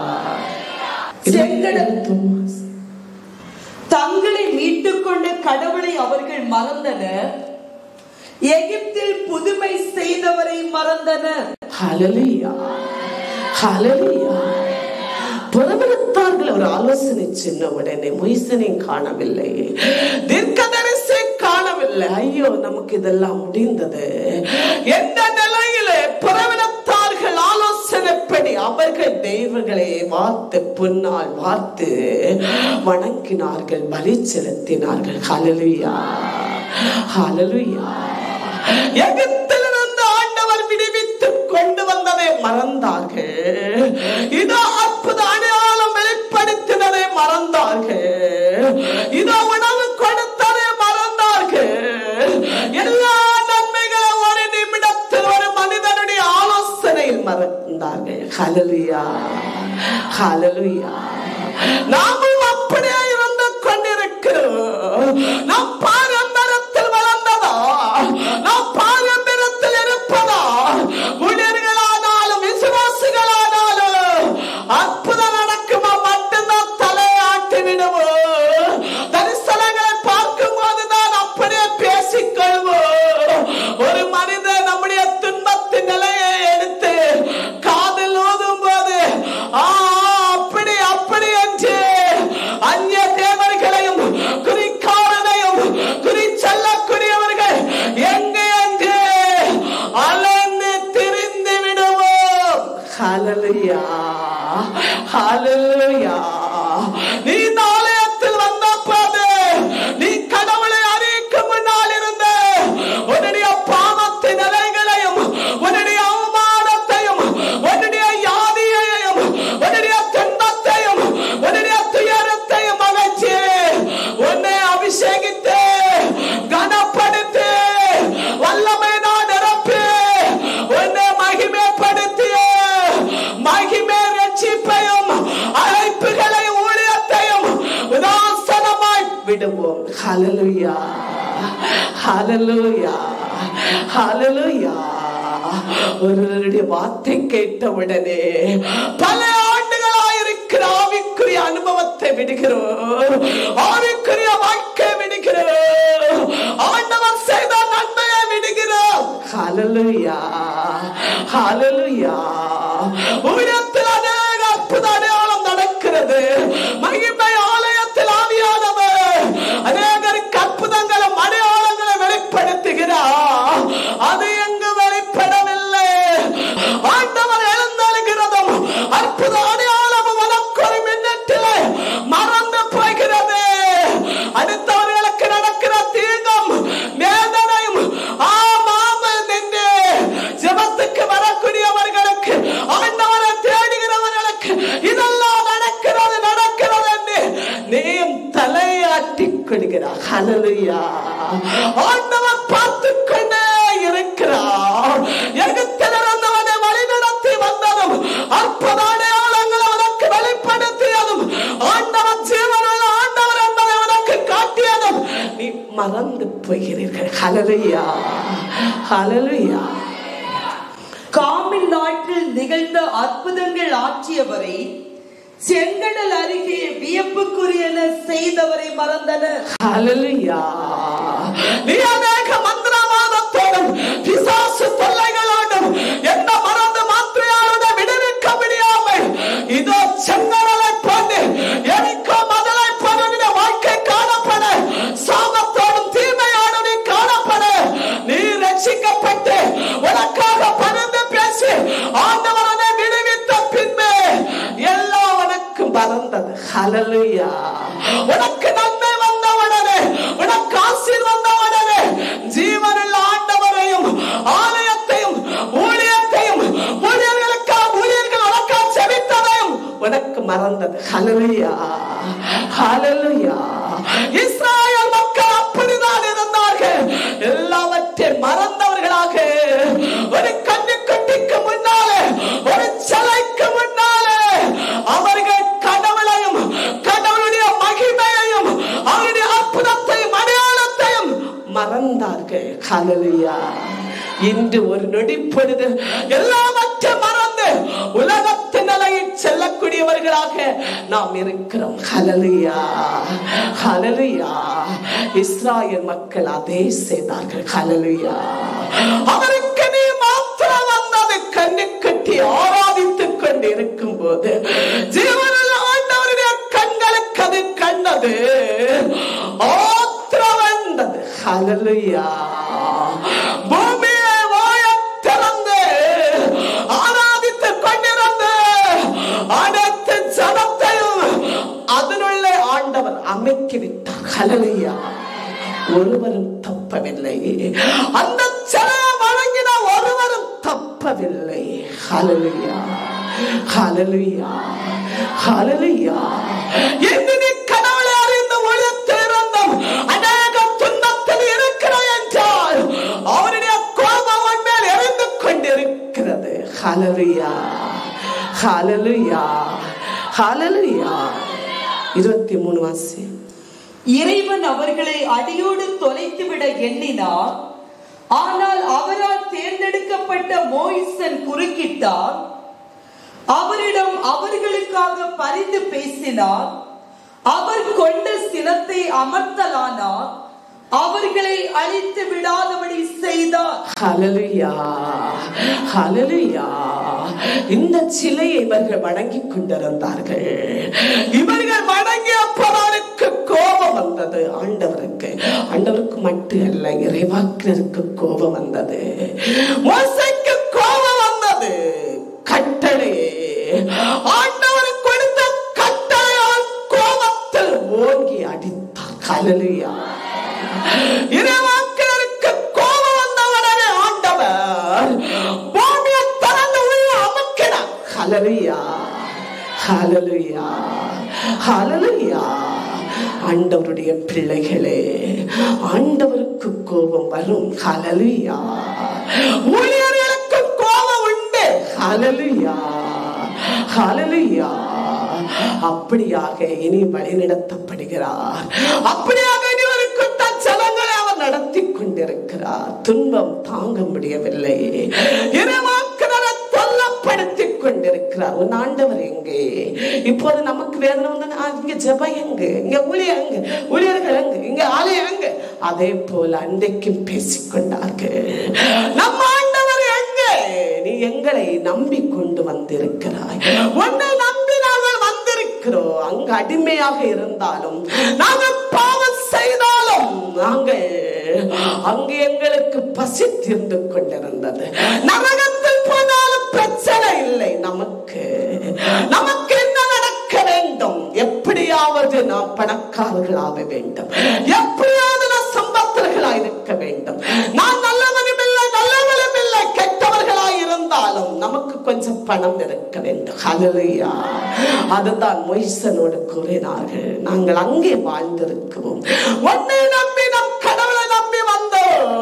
தங்களை மீட்டுக் கொண்ட கடவுளை அவர்கள் மறந்தனர், எகிப்தில் புதுமை செய்தவரை மறந்தனர். ஹல்லேலூயா, ஹல்லேலூயா. புறவனத்தார்கள் ஒரு ஆலோசனை சொன்ன உடனே மோசேயையும் காணவில்லை, தீர்க்கதரிசியை காணவில்லை. ஐயோ, நமக்கு இதெல்லாம் முடிந்தது என்ற நிலையிலே புறவனத்தார்கள் ஆலோசனைப்படி அவர்கள் தெய்வங்களை வார்த்து, பொன்னால் வார்த்து வணங்கினார்கள், பலி செலுத்தினார்கள். ஹல்லேலூயா, ஹல்லேலூயா. எகிப்திலிருந்து ஆண்டவர் விடுவித்துக் கொண்டு வந்ததை மறந்தார்கள். இதோ அற்புத அடையாளம் வெளிப்படுத்தினதை மறந்தார்கள். இதோ உணவு கொடுத்ததை மறந்தார்கள். எல்லா நன்மைகளும் ஒரு நிமிடத்தில் ஒரு மனிதனுடைய ஆலோசனையில் மறந்தார்கள். ஹல்லேலூயா, ஹல்லேலூயா. நாமும் அப்படியே இருந்து கொண்டிருக்கிறோம். நாம் பாரம்பரியத்தில் வளர்ந்ததா? நாம் பாரம்பரியத்தில் இருப்பதா? ஊழியர்களானாலும் விசுவாசிகளானாலும் அற்புதம் நடக்குமா மட்டும்தான் தலையாட்டி விடுவோம். தரிசனங்களை பார்க்கும் போதுதான் அப்படியே பேசிக்கொள்வோம். ஒரு மனிதன் நம்முடைய துன்பத்தின் நிலையை எடுத்து காதில் ஊதும் போது ஹalleluya. நீ ஆலயத்தில் வந்த போது நீ கடவுளை அறிக்கும் முன்னால் இருந்த உன்னுடைய பாவத்தின் நிலைகளையும் உன்னுடைய அவமானத்தையும் உன்னுடைய யாதியையும் உன்னுடைய துன்பத்தையும் உன்னுடைய துயரத்தையும் அகற்றி உன்னை அபிஷேகித்து கனப்படுத்தி வல்லமை நான் நிரப்பி உன்னை மகிமைப்படுத்திய மகிமை ரட்சிப்பையும் அழைப்புகளையும் ஊழியத்தையும் உதாசனமாய் விடுவோம். ஹalleluya, ஹalleluya, ஹalleluya. ஒருவருடைய வார்த்தை கேட்டவுடனே பல ஆண்டுகளாயிருக்கிற ஆவிக்குரிய அனுபவத்தை விடுகிறோம், ஆவிக்குரிய வாழ்க்கை விடுகிறோம், ஆண்டவர் செய்த நன்மையை விடுகிறோம். ஹalleluya, ஹalleluya. ஊழியத்தில் அநேக அற்புத அடையாளம் நடக்கிறது. மகிமை ஆலயத்தில் ஆவியானவர் அநேகருக்கு அற்புதங்களும் அடையாளங்களை வெளிப்படுத்துகிறார். அது எங்கு வெளிப்படவில்லை. ஆண்டவர் எழுந்தருகிறதும் அற்புத அடையாளமும் உனக்கு ஒரு மின்னட்டிலே மறந்து போகிறது. அடுத்தவர்களுக்கு நடக்கிற தீங்கும் வேதனையும் ஆமாமல் நின்று ஜெபத்துக்கு வரக்கூடியவர்களுக்கு ஆண்டவரை தேடுகிறவர்களுக்கு இதெல்லாம் நடக்கிறது என்று நீயும் தலையாட்டிக் கொள்கிறார். ஹalleluya. ஆண்டவர் பார்த்துக் கொண்டே இருக்கிறார். எகிப்திலிருந்தவனை வழிநடத்தி வந்ததும் அற்புத அடையாளங்களை உனக்கு வெளிப்படுத்தியதும் ஆண்டவர் ஜீவனுள்ள ஆண்டவர் என்பதை உனக்கு காட்டியதும் நீ மறந்து போகிறீர்கள். ஹalleluya, ஹalleluya. காமின் நாட்டில் நிகழ்ந்த அற்புதங்கள் ஆற்றியவரை, செங்கடல் அருகே வியப்புக்குரியன செய்தவரை மறந்தனர். ஹalleluya. நீ அநேக மந்திரவாதத்தோடும் பிசாசு தொல்லைகளோடும் என்ன மறந்து மாத்திரையாளரை விடுவிக்க முடியாமல் இதோ செங்கடலை போன்று எரிக்கோ மதலை போன்ற வாழ்க்கை காணப்பட, சாபத்தோடும் தீமையோடும் நீ காணப்பட, நீ ரட்சிக்கப்பட்டு உனக்காக பரிந்து பேசி ஆண்டவரை விடுவித்த பின்பு எல்லாம் உனக்கு மறந்தது. ஹalleluya. உனக்கு நன்மை வந்தவுடனே, உனக்கு ஆசீர் வந்தவுடனே ஜீவனுள்ள ஆண்டவரையும் ஆலயத்தையும் ஊழியத்தையும் ஊழியர்களுக்காக ஊழியர்கள் உனக்காக செபித்ததையும் உனக்கு மறந்தது. ஹalleluya, ஹalleluya. இஸ்ராயேல் மக்கள் அப்படிதான் இருந்தார்கள். எல்லாவற்றையும் மறந்தவர்களாக ஒரு கன்னிக்குட்டிக்கு முன்னாலே, ஒரு சிலைக்கு முன்னாலே அவர்கள் கடவுளையும் கடவுளுடைய மகிமையையும் அவருடைய அற்புதத்தையும் அடையாளத்தையும் மறந்தார்கள். ஹalleluya. இன்று ஒரு நொடி பொழுது எல்லாவற்றையும் மறந்து உலகத்தின் நிலையில் செல்லக்கூடியவர்களாக நாம் இருக்கிறோம். ஹalleluya, ஹalleluya. இஸ்ராயேல் மக்கள் அதே செய்தார்கள். ஹalleluya. அவருக்கு நீ மாத்திரம் வந்தது கண்ணுக்கட்டி ஆராதித்துக் கொண்டு இருக்கும் போது ஜீவனுள்ள ஆண்டவருடைய கண்களுக்கு அது கண்டது ஆத்திரம் வந்தது. ஹalleluya. பூமியை வாயத் திறந்து ஆராதித்துக் கொண்டிருந்து அனைத்து ஜனத்தையும் அதனுள்ளே ஆண்டவர் அமைக்கிவிட்டார். ஹalleluya. ஒருவரும் தப்பவில்லை. அந்த சிலையை வணங்கின ஒருவரும் தப்பவில்லை. ஹalleluya, ஹalleluya, ஹalleluya. என்று நீ கடவுளை அறிந்து ஒளித்திருந்தும் அநேக துன்பத்தில் இருக்கிறாய் என்றால் அவருடைய கோபம் உன் மேல் எரிந்து கொண்டிருக்கிறது. ஹalleluya, ஹalleluya, ஹalleluya. 23 வாசி. இறைவன் அவர்களை அடியோடு தொலைத்துவிட எண்ணினார். ஆனால் அவரால் தேர்ந்தெடுக்கப்பட்ட மோயிசன் குறுக்கிட்டார். அவரிடம் அவர்களுக்காக பரிந்து பேசினார். அவர் கொண்ட சினத்தை அமர்த்தலானார். அவர்களை அழித்து விடாதபடி செய்தார். ஹalleluya, ஹalleluya. இந்த சிலையை இவர்கள் வணங்கிக் கொண்டிருந்தார்கள். இவர்கள் வணங்கிய அவருக்கு கோபம் வந்தது. ஆண்டவருக்கு மட்டும் அல்ல, இறைவாக்கினருக்கு கோபம் வந்தது. மோசேக்கு கோபம் வந்தது. கட்டளை ஆண்டவர் கொடுத்த ஹல்லேலூயா. இறைவாக்கினருக்கு கோபம் வந்தவுடனே ஆண்டவர் பூமியை திறந்து உள்ள அமுக்கினார். ஹல்லேலூயா, ஹல்லேலூயா, ஹல்லேலூயா. ஆண்டவருடைய பிள்ளைகளே, ஆண்டவருக்கு கோபம் வரும். ஹல்லேலூயா. ஊழியர்களுக்கு கோபம் உண்டு. ஹல்லேலூயா, ஹல்லேலூயா. அப்படியாக இனி வழிநடத்தப்படுகிறார். அப்படியாக இனிவருக்கு தன் ஜனங்களை அவர் நடத்தி கொண்டிருக்கிறார். துன்பம் தாங்க முடியவில்லை. இறைவாக்கினரை தொல்லப்படுத்திக் கொண்டிருக்கிறார். உன் ஆண்டவர் எங்கே? இப்போது நமக்கு வேதனை வந்து இங்க ஜெபம் எங்க, இங்க ஊழியர் எங்க, ஊழியர்கள் எங்க, இங்க ஆலயம் எங்க? அதே போல அன்றைக்கும் பேசிக்கொண்டார்கள். நம்ம ஆண்டவர் எங்கே? நீ எங்களை நம்பி கொண்டு வந்திருக்கிறாய். உன்னை நம்பி நாங்கள் வந்திருக்கிறோம். அங்கு அடிமையாக இருந்தாலும், நாங்கள் பாவம் செய்தாலும், நாங்கள் அங்கு எங்களுக்கு பசி தீர்ந்து கொண்டிருந்தது. நரகத்தில் போனாலும் பிரச்சனை இல்லை. நமக்கு என்ன நடக்க வேண்டும்? எப்படியாவது நாம் பணக்காரர்களாக வேண்டும், எப்படியாவது நாம் சம்பத்தர்களாக இருக்க வேண்டும். நான் நல்லவனும் இல்லை, நல்லவனும் இல்லை, கெட்டவர்களாக இருந்தாலும் நமக்கு கொஞ்சம் பணம் இருக்க வேண்டும். ஹல்லேலூயா. அதுதான் மோசேயோடு கூறினார்கள். நாங்கள் அங்கே வாழ்ந்திருக்கிறோம். உன்னை நம்பி நம் கடவுளை நம்பி வந்தோம்.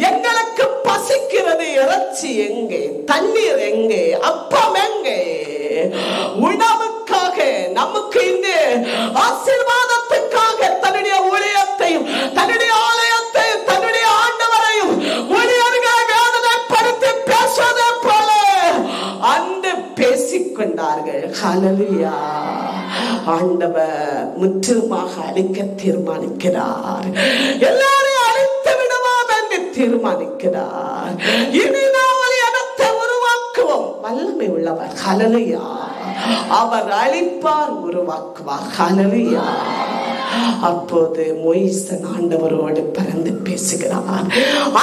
எங்களுக்கு பசிக்கிறது. இறைச்சி எங்கே? தண்ணீர் எங்கே? அப்பம் எங்கே? உணவுக்காக, நமக்கு இந்த ஆசீர்வாதத்துக்காக தன்னுடைய ஊழியத்தையும், தன்னுடைய ஆலயத்தையும், தன்னுடைய ஆண்டவரையும் ஊழியர்களை வேதனைப்படுத்தி பேசுவதை போல அன்று பேசிக்கொண்டார்கள். ஹல்லேலூயா. ஆண்டவர் முற்றிலுமாக அழிக்க தீர்மானிக்கிறார். எல்லாரையும் அழித்து விடுவோம் என்று தீர்மானிக்கிறார். இனி நாம் ஒரு இடத்தை உருவாக்குவோம். வல்லமை உள்ளவர். ஹல்லேலூயா. அவர் அழிப்பார், உருவாக்குவார். ஹல்லேலூயா. அப்போது மோசே ஆண்டவரோடு பறந்து பேசுகிறார்.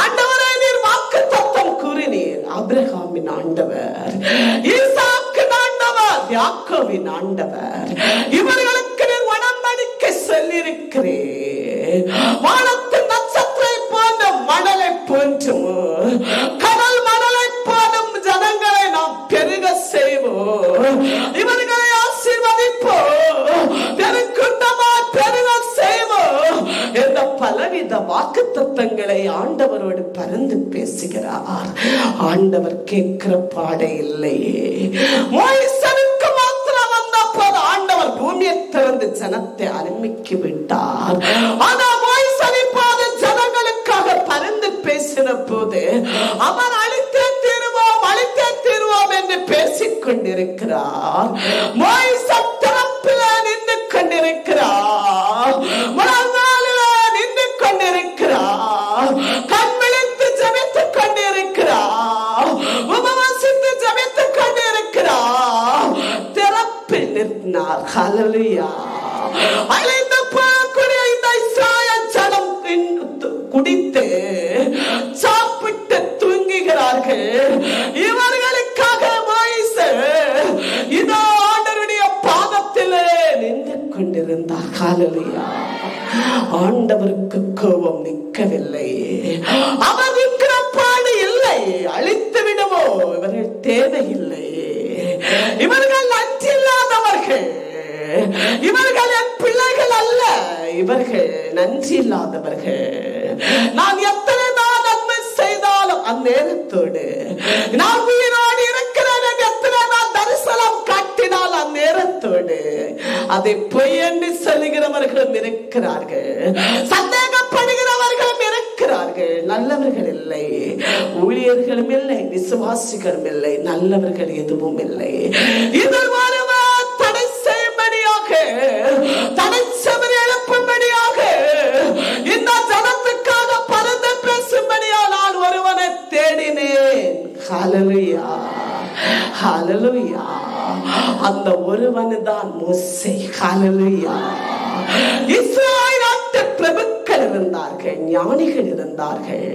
ஆண்டவரே, நீர் வாக்குத்தத்தம் கூறினீர். ஆபிரகாமின் ஆண்டவர், ஈசாக்கின் ஆண்டவர், யாக்கோபின் ஆண்டவர், இவர்களுக்கு நீர் உடன்படிக்கை சொல்லியிருக்கிறேன். வானத்தின் நட்சத்திரை போன்ற மணலை போன்றும், கடல் மணலை போலும் ஜனங்களை நாம் பெருக செய்வோம். இவர்களை ஆசீர்வதிப்போம், பெருக்குண்டமாய் பெருக செய்வோம் என்ற பலவித வாக்குத்தத்தங்களை ஆண்டவரோடு பறந்து பேசுகிறார். ஆண்டவர் கேட்கிற பாடே இல்லையே. மோசேக்கு மாத்திரம் வந்த போது ஆண்டவர் பூமியை திறந்து ஜனத்தை அனுமதிக்கு விட்டார். ஆனால் மோசே இப்போது ஜனங்களுக்காக பறந்து பேசின போது அவர் அழித்தே தீருவோம், அழித்தே தீருவோம் என்று பேசிக் கொண்டிருக்கிறார். மோசே திறப்பில் நின்று கொண்டிருக்கிறார், முழங்காலில் நின்று கொண்டிருக்கிறார், கண் விழித்து ஜெபித்துக் கொண்டிருக்கிறார், உபவாசித்து ஜெபித்துக் கொண்டிருக்கிறார். திறப்பில் நிற்கிறார். ஹல்லேலூயா. அழிந்து போகக்கூடிய இந்த இஸ்ராயேல் ஜனம் குடித்து சாப்பிட்டு தூங்குகிறார்கள். இவர்களுக்காக மோசே இதோ ஆண்டவருடைய பாதத்திலே நின்று கொண்டிருந்தார். ஹல்லேலூயா. ஆண்டவருக்கு கோபம் நிற்கவில்லை. அவர் நிற்கிற பாடு இல்லை. அழித்து விடுவோ, இவர்கள் தேவையில்லை, இவர்கள் நன்றியில்லாதவர்கள், இவர்கள் என் பிள்ளைகள் அல்ல, இவர்கள் நன்றி இல்லாதவர்கள். நான் எத்தனை நான் நன்மை செய்தாலும் அந்நேரத்தோடு, நான் உயிரோடு இருக்கிறேன் எத்தனை நான் தரிசனம் காட்டினால் அந்நேரத்தோடு அதை பொய் என்று சொல்லுகிறவர்களும் இருக்கிறார்கள், சந்தேகப்படுகிறவர்களும் இருக்கிறார்கள். நல்லவர்கள் இல்லை, ஊழியர்களும் இல்லை, விசுவாசிகளும் இல்லை, நல்லவர்கள் எதுவும் இல்லை. இதில் தடை செய்யும்படியாக, தடை செவரை எழுப்பும்படியாக, இந்த ஜனத்துக்காக பறந்து பேசும்படியாக நான் ஒருவனை தேடினேன். ஹல்லேலூயா, ஹல்லேலூயா. அந்த ஒருவன் தான் மோசே. ஹல்லேலூயா. இஸ்ராயேல் நாட்டு பிரபுக்கள் இருந்தார்கள், ஞானிகள் இருந்தார்கள்,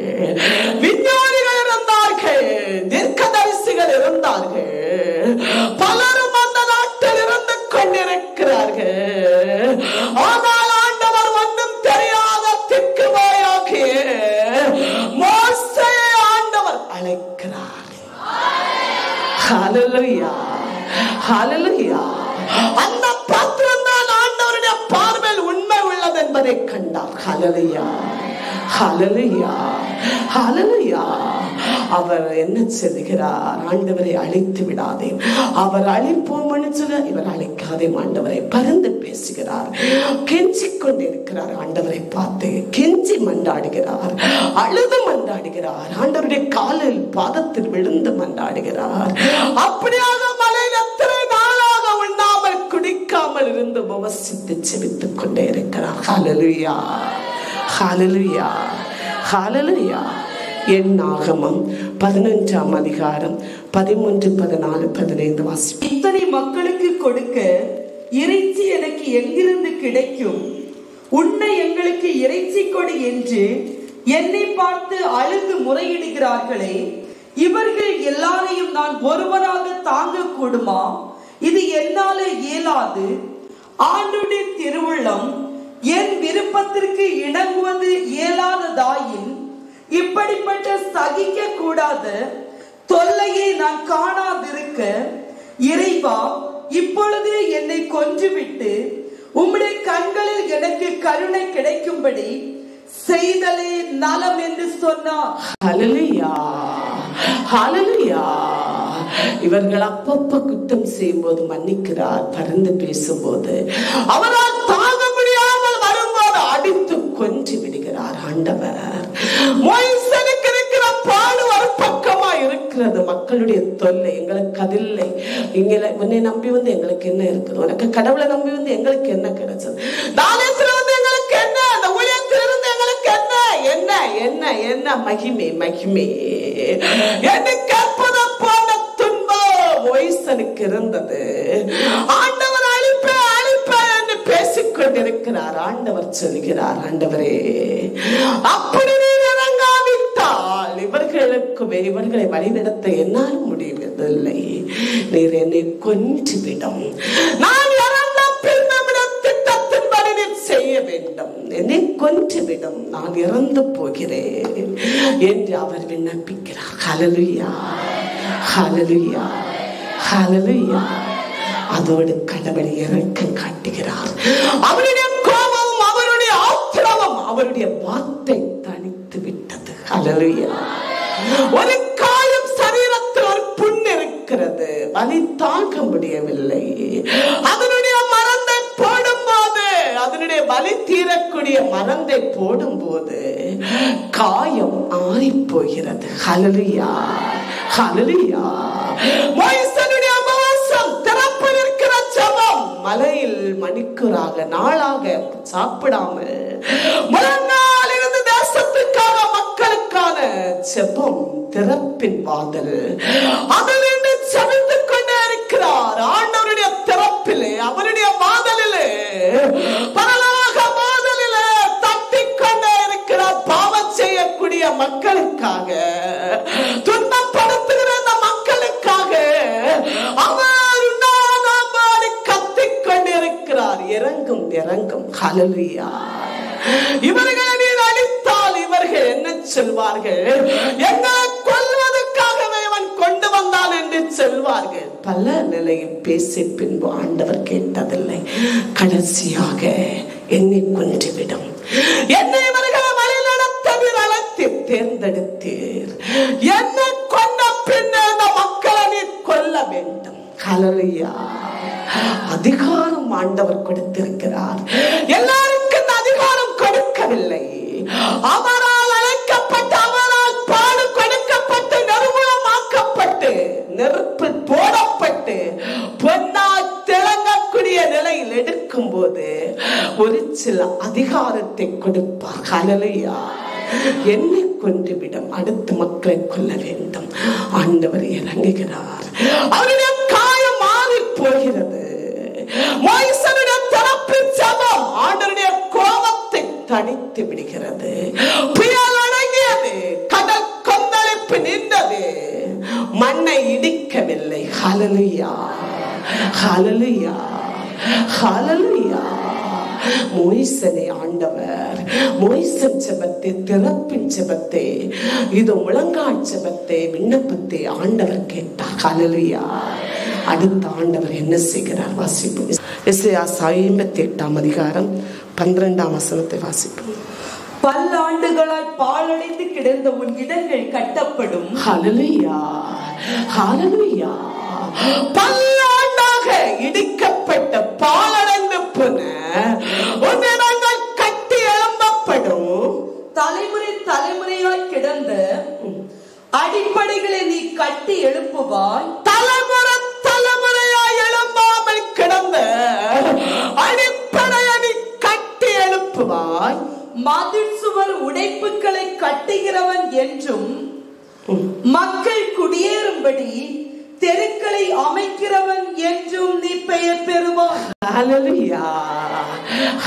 விஞ்ஞானிகள் இருந்தார்கள், தீர்க்கதரிசிகள் இருந்தார்கள். பலரும் அந்த நாட்டில் இருந்து கொண்டிருக்கிறார்கள். ஆனால் ஆண்டவர் ஒன்று ஹல்லேலூயா, ஹல்லேலூயா. அந்த பாத்திரம் தான் ஆண்டவருடைய பார்வையில் உண்மை உள்ளது என்பதை கண்டார். ஹல்லேலூயா, ஹல்லேலூயா, ஹல்லேலூயா. அவர் என்ன செய்கிறார்? ஆண்டவரை அழித்து விடாதே, அவர் அழிப்போம்னு சொல்ல இவர் அழிக்காதே ஆண்டவரை பரிந்து பேசுகிறார். கெஞ்சி கொண்டிருக்கிறார். ஆண்டவரை பார்த்து கெஞ்சி மன்றாடுகிறார், அழுது மன்றாடுகிறார், ஆண்டவருடைய காலில் பாதத்தில் விழுந்து மன்றாடுகிறார். அப்படியாக மலையில் எத்தனை நாளாக உண்ணாமல் குடிக்காமல் இருந்து உபவசித்து செபித்துக் கொண்டே இருக்கிறார். ஹல்லேலூயா, ஹல்லேலூயா, ஹல்லேலூயா. என்னாகமம் 11ஆம் அதிகாரம் 13, 14, 15 வாசி. இத்தனை மக்களுக்கு கொடுக்க இறைச்சி எனக்கு எங்கிருந்து கிடைக்கும்? உன்னை எங்களுக்கு இறைச்சி கொடு என்று என்னை பார்த்து அழுது முறையிடுகிறார்களே, இவர்கள் எல்லாரையும் நான் ஒருவராக தாங்க கூடுமா? இது என்னால இயலாது. ஆண்டுடைய திருவுள்ளம் என் விருப்பத்திற்கு இணங்குவது இயலாததாயின் இப்படிப்பட்ட சகிக்க கூடாத தொல்லையை நான் காணாதிருக்க, இறைவா, இப்பொழுது என்னை கொன்றுவிட்டு உம்முடைய கண்களில் எனக்கு கருணை கிடைக்கும்படி செய்தலே நலம் என்று சொன்னார். ஹல்லேலூயா, ஹல்லேலூயா. இவர்கள் அப்பப்ப குற்றம் செய்யும் போது மன்னிக்கிறார், பரிந்து பேசும்போது அவரால் தாங்க முடியாமல் வரும்போது அடித்து கொன்று விடுகிறார் ஆண்டவர். மோசேக்கு இருக்கிற பாடு ஒரு பக்கமா இருக்கிறது. மக்களுடைய தொல்லை எங்களுக்கு அதில்லை. உன்னை நம்பி வந்து எங்களுக்கு என்ன இருக்குது? உனக்கு கடவுளை நம்பி வந்து எங்களுக்கு என்ன கிடைச்சது? தானத்துல வந்து எங்களுக்கு என்ன? அந்த ஊழியத்தில் இருந்து எங்களுக்கு என்ன என்ன என்ன என்ன மகிமை மகிமை என்று கேட்பது போல துன்பம் மோசேக்கு இருந்தது. ஆண்டவர் அழிப்ப அழிப்ப என்று பேசிக்கொண்டிருக்கிறார். ஆண்டவர் சொல்கிறார், ஆண்டவரே, அப்படி நீர் இறங்காவிட்டால் இவர்களை வழிநடத்த என்னால் முடிவதில்லை. நீர் என்னை கொன்றுவிடும். நான் இறந்த பின்னுடைய திட்டத்தின்படி நீர் செய்ய வேண்டும். என்னை கொன்றுவிடும், நான் இறந்து போகிறேன் என்று அவர் விண்ணப்பிக்கிறார். ஹல்லேலூயா, ஹல்லேலூயா, ஹல்லேலூயா. அதோடு கடவுளை இரக்கம் காட்டுகிறார். அவருடைய கோபமும் அவருடைய ஆத்திரமும் அவருடைய வார்த்தை தணித்து விட்டது. ஹல்லேலூயா. ஒரு காயம் சரீரத்தில் ஒரு புண் இருக்கிறது, வலி தாங்க முடியவில்லை. அதனுடைய மருந்தை போடும்போது, அதனுடைய வலி தீரக்கூடிய மருந்தை போடும்போது காயம் ஆறி போகிறது. ஹல்லேலூயா, ஹல்லேலூயா. மோசேயுடைய உபவாசம், திறப்பில் இருக்கிற ஜெபம், மலையில் மணிக்கூறாக நாளாக சாப்பிடாமல் முழங்கால் இருந்து தேசத்துக்காக மக்களுக்கான ஜெபம், திறப்பின் வாதல், அதிலிருந்து ஜெபித்துக் கொண்டே இருக்கிறார். ஆண்டவருடைய திறப்பிலே, அவருடைய வாதலிலே, பரலோக வாதலிலே தட்டிக் கொண்டே இருக்கிறார். பாவம் செய்யக்கூடிய மக்களுக்காக, துன்பப்படுத்துகிற அந்த மக்களுக்காக அவர் உண்ணாதபடி கத்திக் கொண்டிருக்கிறார். இறங்கும் இறங்கும். ஹல்லேலூயா. இவர்களை நீர் அழித்தால் இவர்கள் என்ன சொல்வார்கள்? எங்களை கொல்வதற்காகவே அவன் கொண்டு வந்தான் என்று சொல்வார்கள். பல நிலையில் பேசி பின்பு ஆண்டவர் கேட்டதில்லை. கடைசியாக என்னை கொன்றுவிடும், என்னை இவர்களை வழி நடத்த நீர் அழைத்து தேர்ந்தெடுத்தீர், என்னை கொண்ட பின்ன இந்த மக்களை நீர் கொல்ல வேண்டும். ஹல்லேலூயா. அதிகாரம் ஆண்டவர் கொடுத்திருக்கிறார். எல்லாருக்கும் அதிகாரம் கொடுக்கவில்லை. அவரால் அழைக்கப்பட்டு, அவரால் பாடு கொடுக்கப்பட்டு, நிர்மூலமாக்கப்பட்டு, நெருப்பில் போடப்பட்டு பொன்னால் திளங்கக்கூடிய நிலையில் எடுக்கும் போது ஒரு சில அதிகாரத்தை கொடுப்பார். ஹல்லேலூயா. என்னை கொன்றுவிடும், அடுத்த மக்களை கொல்ல வேண்டும். ஆண்டவர் இறங்குகிறார். அவருடைய காயம் மாறி போகிறது. மோசேயுடைய தரப்பின் ஜெபம் ஆண்டவருடைய கோபத்தை தணித்து விடுகிறது. புயல் அடங்கியது, கடல் கொந்தளிப்பு நின்றது, மண்ணை இடிக்கவில்லை. ஹல்லேலூயா, ஹல்லேலூயா, ஹல்லேலூயா. மோய்சனை ஆண்டவர் மோய்சன் ஜெபத்தை, திறப்பின் ஜெபத்தை, இது முழங்கால் ஜெபத்தை, விண்ணப்பத்தை ஆண்டவர் கேட்டார். ஹல்லேலூயா. அடுத்த ஆண்டவர் என்ன செய்கிறார் வாசிப்போம். எசேயா 58 அதிகாரம் 12 வசனத்தை வாசிப்போம். பல்லாண்டுகளால் பாழடைந்து கிடந்த உன் இடங்கள் கட்டப்படும். ஹல்லேலூயா, ஹல்லேலூயா. பல்லாண்டாக இடிக்கப்பட்ட பாழடைந்து போன உன் இடங்கள் கட்டி எழும்பப்படும். தலைமுறை தலைமுறையாய் கிடந்த அடிப்படைகளை நீ கட்டி எழுப்புவாய். தலைமுறை தலைமுறையாய் எழும்பாமல் கிடந்த அடிப்படையை நீ கட்டி எழுப்புவாய். மதில் சுவர் உடைப்புகளை கட்டுகிறவன் என்றும் மக்கள் குடியேறும்படி தெருக்களை அமைக்கிறவன் என்றும் நீ பெயர் பெறுவாய். ஹல்லேலூயா,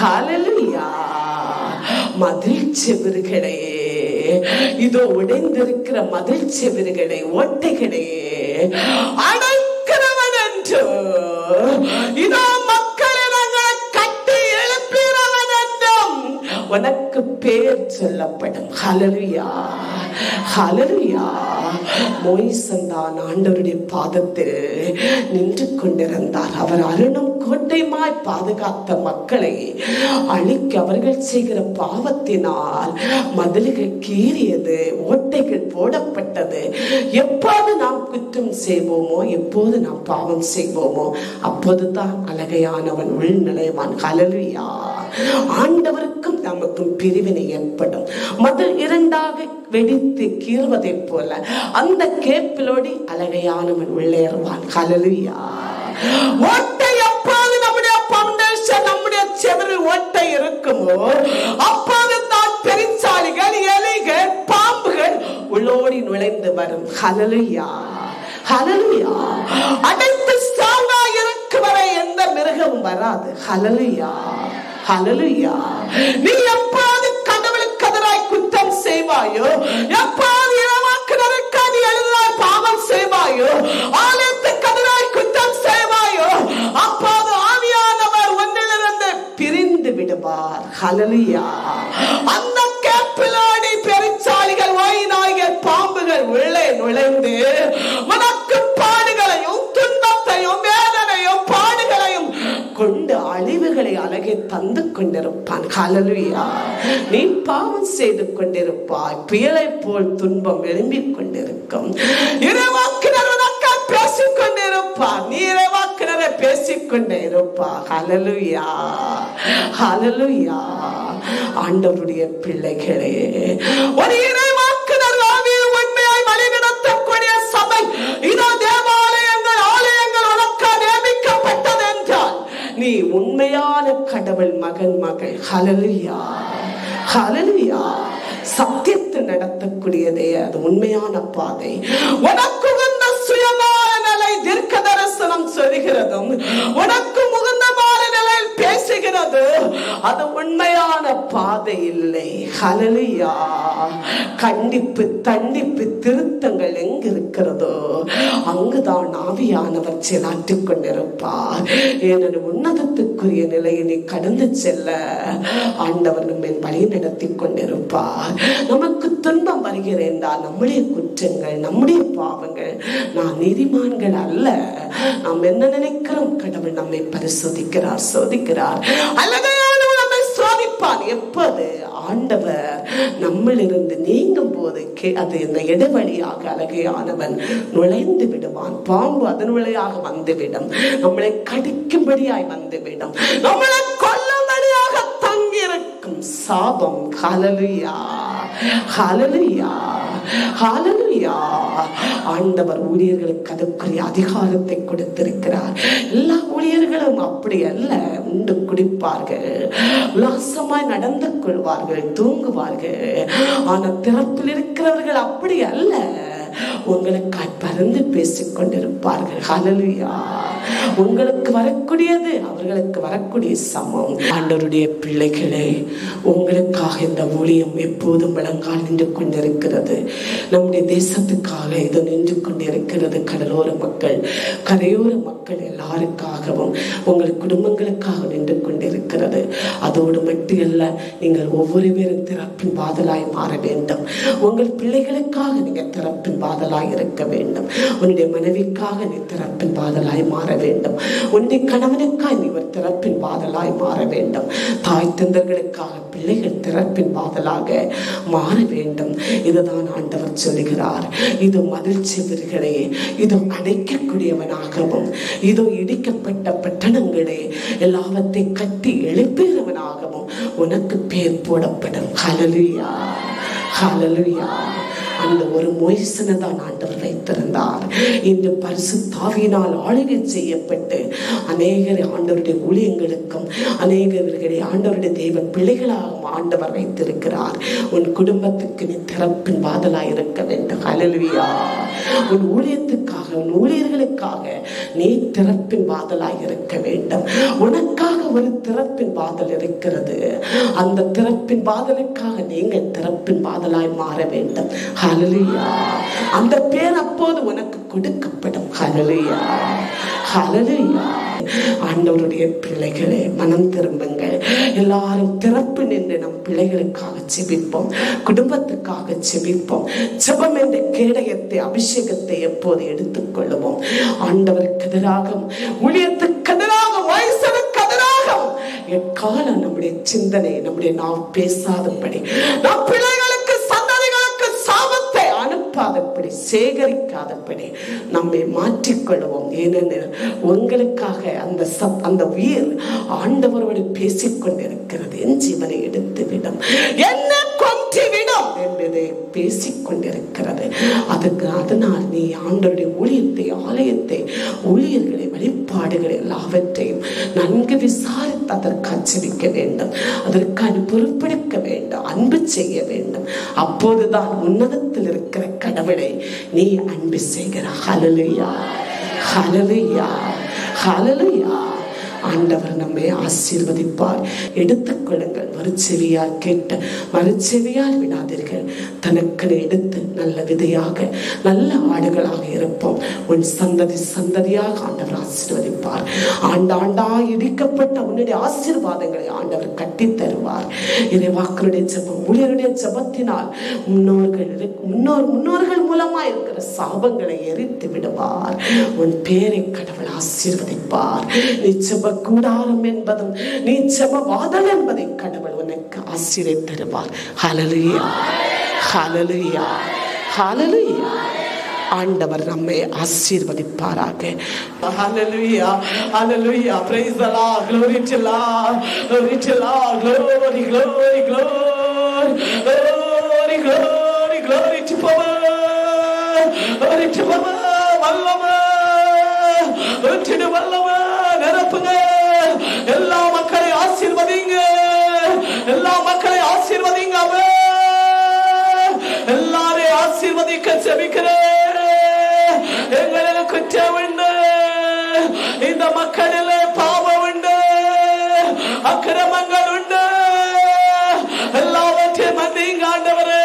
ஹல்லேலூயா. மதில் செவிர்களே, இதோ உடைந்திருக்கிற மதில் செவிர்களே, ஓட்டைகளே அடைக்கிறவன் என்று, இதோ மக்களிடங்களை கட்டி எழுப்பிறவன் என்றும் உனக்கு பேர் சொல்லப்படும். ஹல்லேலூயா, ஹல்லேலூயா. மோய்சன் தான் ஆண்டவருடைய பாதத்தில் நின்று கொண்டிருந்தார். அவர் அருணும் கோட்டையுமாய் பாதுகாத்த மக்களை அழிக்க அவர்கள் செய்கிற பாவத்தினால் மதில்கள் கீறியது, ஓட்டைகள் போடப்பட்டது. எப்போது நாம் குற்றம் செய்வோமோ, எப்போது நாம் பாவம் செய்வோமோ, அப்போதுதான் அழகையானவன் உள்நுழைவான். ஹல்லேலூயா. ஆண்டவருக்கும் நமக்கும் பிரிவினை ஏற்படும். மதில் இரண்டாக வெடித்து கீறுவதை போல அந்த கேப்பிலோடி அழகையானவன் உள்ளேறுவான். ஹல்லேலூயா. ஓட்டை எப்போது நம்முடைய பவுண்டேஷன், நம்முடைய செவரில் ஓட்டை இருக்குமோ, அப்போது தான் பெருச்சாளிகள், எலிகள், பாம்புகள் உள்ளோடி நுழைந்து வரும். ஹல்லேலூயா, ஹல்லேலூயா. அடைத்து ஸ்ட்ராங்கா இருக்கும் வரை எந்த மிருகமும் வராது. ஹல்லேலூயா, ஹல்லேலூயா. நீ எப்போது கடவுளுக்கு எதிராய் குற்றம் செய்வாயோ, எப்போது இறைவாக்கினருக்கு நீ எதிராய் பாவம் செய்வாயோ, ஆலயத்துக்கு எதிராய் குற்றம் செய்வாயோ, அப்போது ஆவியானவர் உன்னிலிருந்து பிரிந்து விடுவார். ஹல்லேலூயா. அந்த கேப்பிலோடி பெருச்சாளிகள், வாய்நாய்கள், பாம்புகள் உள்ளே நுழைந்து உனக்கு பாடுகளையும் துன்பத்தையும் வேதனையும் பாடுகளையும் கொண்டு அழிவுகளை அழகை தந்து கொண்டிருப்பான். ஹல்லேலூயா. நீ பாவம் செய்து கொண்டிருப்பாய், புயலை போல் துன்பம் எழும்பிக் கொண்டிருக்கும். இறைவாக்கினர் உனக்கு பேசிக் கொண்டிருப்பார், நீ இறைவாக்கினரை பேசிக்கொண்டே இருப்பார். ஹல்லேலூயா, ஹல்லேலூயா. ஆண்டவருடைய பிள்ளைகளே, ஒரு இறைவாக்கினர் ஆவியில் உண்மையாய் வழிநடத்தக்கூடிய சபை, இதோ தேவாலயங்கள், ஆலயங்கள் உனக்கு நியமிக்கப்பட்டது என்றால் நீ உண்மையான கடவுள் மகன், மகள். ஹல்லேலூயா, ஹல்லேலூயா. சத்தியத்தை நடத்தக்கூடியதே அது உண்மையான பாதை. உனக்கு உகந்த சுயமான நிலை தீர்க்க தரிசனம் சொல்கிறதும், உனக்கு உகந்தமான நிலையில் பேசுகிறது, அது உண்மையான பாதை இல்லை. ஹல்லேலூயா. கண்டிப்பு, தண்டிப்பு, திருத்தங்கள் எங்கு இருக்கிறதோ அங்குதான் ஆவியானவர் செயலாற்றிக் கொண்டிருப்பார். ஏனெனில் உன்னதத்துக்குரிய நிலையை நீ கடந்து செல்ல ஆண்டவர் நம்மை வழி நடத்தி கொண்டிருப்பார். நமக்கு துன்பம் வருகிறேன், நம்முடைய குற்றங்கள், நம்முடைய பாவங்கள், நாம் நீதிமான்கள் அல்ல. நாம் என்ன நினைக்கிறோம், கடவுள் நம்மை பரிசோதிக்கிறார், சோதிக்கிறார். அழகையானவர் நம்மை சோதிப்பார். எப்போது ஆண்டவர் நம்மளிருந்து நீங்கும் போது அது இந்த இடைவெளியாக அழகையானவன் நுழைந்து விடுவான். பாம்பு அதன் வழியாக வந்துவிடும், நம்மளை கடிக்கும்படியாய் வந்துவிடும், நம்மளை கொல்லும்படியாக தங்கியிருக்கும் சாபம். ஹல்லேலூயா, ஹல்லேலூயா, ஹல்லேலூயா. ஆண்டவர் ஊழியர்களுக்கு அதற்குரிய அதிகாரத்தை கொடுத்திருக்கிறார். எல்லா ஊழியர்களும் அப்படி அல்ல. உண்டு குடிப்பார்கள், உல்லாசமாய் நடந்து கொள்வார்கள், தூங்குவார்கள். ஆனால் திறப்பில் இருக்கிறவர்கள் அப்படி அல்ல. உங்களுக்கு பறந்து பேசிக் கொண்டிருப்பார்கள். ஹல்லேலூயா. உங்களுக்கு வரக்கூடியது அவர்களுக்கு வரக்கூடிய சமம். ஆண்டவருடைய பிள்ளைகளே, உங்களுக்காக இந்த ஊழியம் எப்போதும் விளங்கால் நின்று கொண்டிருக்கிறது. நம்முடைய தேசத்துக்காக இது நின்று கொண்டிருக்கிறது. கடலோர மக்கள், கரையோர மக்கள் எல்லாருக்காகவும் உங்கள் குடும்பங்களுக்காக நின்று கொண்டிருக்கிறது. அதோடு மட்டுமல்ல, நீங்கள் ஒவ்வொரு பேரும் திறப்பின் வாதலாய் மாற வேண்டும். உங்கள் பிள்ளைகளுக்காக நீங்கள் திறப்பின் வாதலாய் இருக்க வேண்டும். உன்னுடைய மனைவிக்காக நீ திறப்பின் வாதலாய் மாற வேண்டும். உன்னுடைய கணவனுக்காக நீ ஒரு திறப்பின் வாதலாய் மாற வேண்டும். தாய் தந்தர்களுக்காக பிள்ளைகள் திறப்பின் வாதலாக மாற வேண்டும். இதுதான் ஆண்டவர் சொல்லுகிறார். இது மதில் செவிர்களே, இது அடைக்கக்கூடியவனாகவும், இதோ இடிக்கப்பட்ட பட்டணங்களே எல்லாவற்றை கட்டி எழுப்புகிறவனாகவும் உனக்கு பேர் போடப்படும். ஹல்லேலூயா, ஹல்லேலூயா. அந்த ஒரு மோசனை தான் ஆண்டவர் வைத்திருந்தார். இன்று பரிசுத்த ஆவியினால் ஆளுகை செய்யப்பட்டு அநேகரை ஆண்டவருடைய ஊழியங்களுக்கும் அநேகர்களை ஆண்டவருடைய தெய்வ பிள்ளைகளாகவும் ஆண்டவர் வைத்திருக்கிறார். உன் குடும்பத்துக்கு நீ திறப்பின் வாதலாய் இருக்க வேண்டும். ஹல்லேலூயா. உன் ஊழியத்துக்காக, உன் ஊழியர்களுக்காக நீ திறப்பின் வாதலாய் இருக்க வேண்டும். உனக்காக ஒரு திறப்பின் வாதல் இருக்கிறது. அந்த திறப்பின் வாதலுக்காக நீங்கள் திறப்பின் வாதலாய் மாற வேண்டும். ஹல்லேலூயா. அந்த பேர் அப்போது உனக்கு கொடுக்கப்படும். ஹல்லேலூயா, ஹல்லேலூயா. ஆண்டவருடைய பிள்ளைகளே, மனம் திரும்புங்கள். எல்லாரும் திறப்பு நின்று நம் பிள்ளைகளுக்காக செபிப்போம், குடும்பத்துக்காக செபிப்போம். ஜெபம் என்ற கேடயத்தை, அபிஷேகத்தை எப்போது எடுத்துக்கொள்ளுவோம். ஆண்டவருக்கு எதிராக, ஊழியத்துக்கு எதிராக, வயசுக்கு எதிராக எக்காலம் நம்முடைய சிந்தனை, நம்முடைய நாம் பேசாதபடி, நம் பிள்ளைகளுக்கு சந்ததிகளுக்கு சாபத்தை அனுப்பாதபடி, சேகரிக்காதபடி நம்மை மாற்றிக்கொள்வோம். ஏனெனில் உங்களுக்காக அந்த உயிர் ஆண்டவரோடு பேசிக்கொண்டிருக்கிறது. என் ஜீவனை எடுத்துவிடும், என்ன கொன்றுவிடும் என்பதை பேசிக்கொண்டிருக்கிறது. அதனால் நீ ஆண்டவருடைய ஊழியத்தை, ஆலயத்தை, ஊழியர்களை, வழிபாடுகளை எல்லாவற்றையும் நன்கு விசாரித்து அதற்கு அச்சரிக்க வேண்டும். அதற்கான பொறுப்பெடுக்க வேண்டும், அன்பு செய்ய வேண்டும். அப்போதுதான் உன்னதத்தில் இருக்கிற கடவுளை நீ அன்பு செய்கிறாய். ஹல்லேலூயா, ஹல்லேலூயா, ஹல்லேலூயா. ஆண்டவர் நம்மை ஆசீர்வதிப்பார். எடுத்துக்கொள்ளுங்கள். மறுச்செவியால் கேட்ட மறுச்செவியால் விடாதீர்கள். தனக்கனை எடுத்து நல்ல விதையாக, நல்ல ஆடுகளாக இருப்போம். உன் சந்ததி சந்ததியாக ஆண்டவர் ஆசீர்வதிப்பார். ஆண்டாண்டா இடிக்கப்பட்ட உன்னுடைய ஆசீர்வாதங்களை ஆண்டவர் கட்டி தருவார். இறைவாக்களுடைய ஜெபம், ஊழியருடைய ஜெபத்தினால் முன்னோர்கள் மூலமா இருக்கிற சாபங்களை எரித்து விடுவார். உன் பேரை கடவுள் ஆசீர்வதிப்பார். நீ ஜெப கூடாரம் என்பதும், நீ ஜெப வாதல் என்பதை கடவுள் உனக்கு ஆசீர்வதித்து தருவார். ஹல்லேலூயா, ஹல்லேலூயா, ஹல்லேலூயா. ஆண்டவர் நம்மை ஆசீர்வதிப்பாராக. ஹல்லேலூயா, ஹல்லேலூயா. Praise the Lord. Glory to Lord. Glory to Lord. Glory, glory, glory. Glory, glory, glory to power. Glory to power. வல்லமை, வெற்றிடு வல்லமை நிரப்புங்க. எல்லா மக்களை ஆசீர்வதிங்க. எல்லா மக்களை ஆசீர்வதிங்க. எல்லாரையும் ஆசீர்வதிக்க செபிக்கிறேன். எங்களில் குற்றம் உண்டு, இந்த மக்களில் பாவம் உண்டு, அக்கிரமங்கள் உண்டு. எல்லாவற்றையும் மன்னிங்க ஆண்டவரே.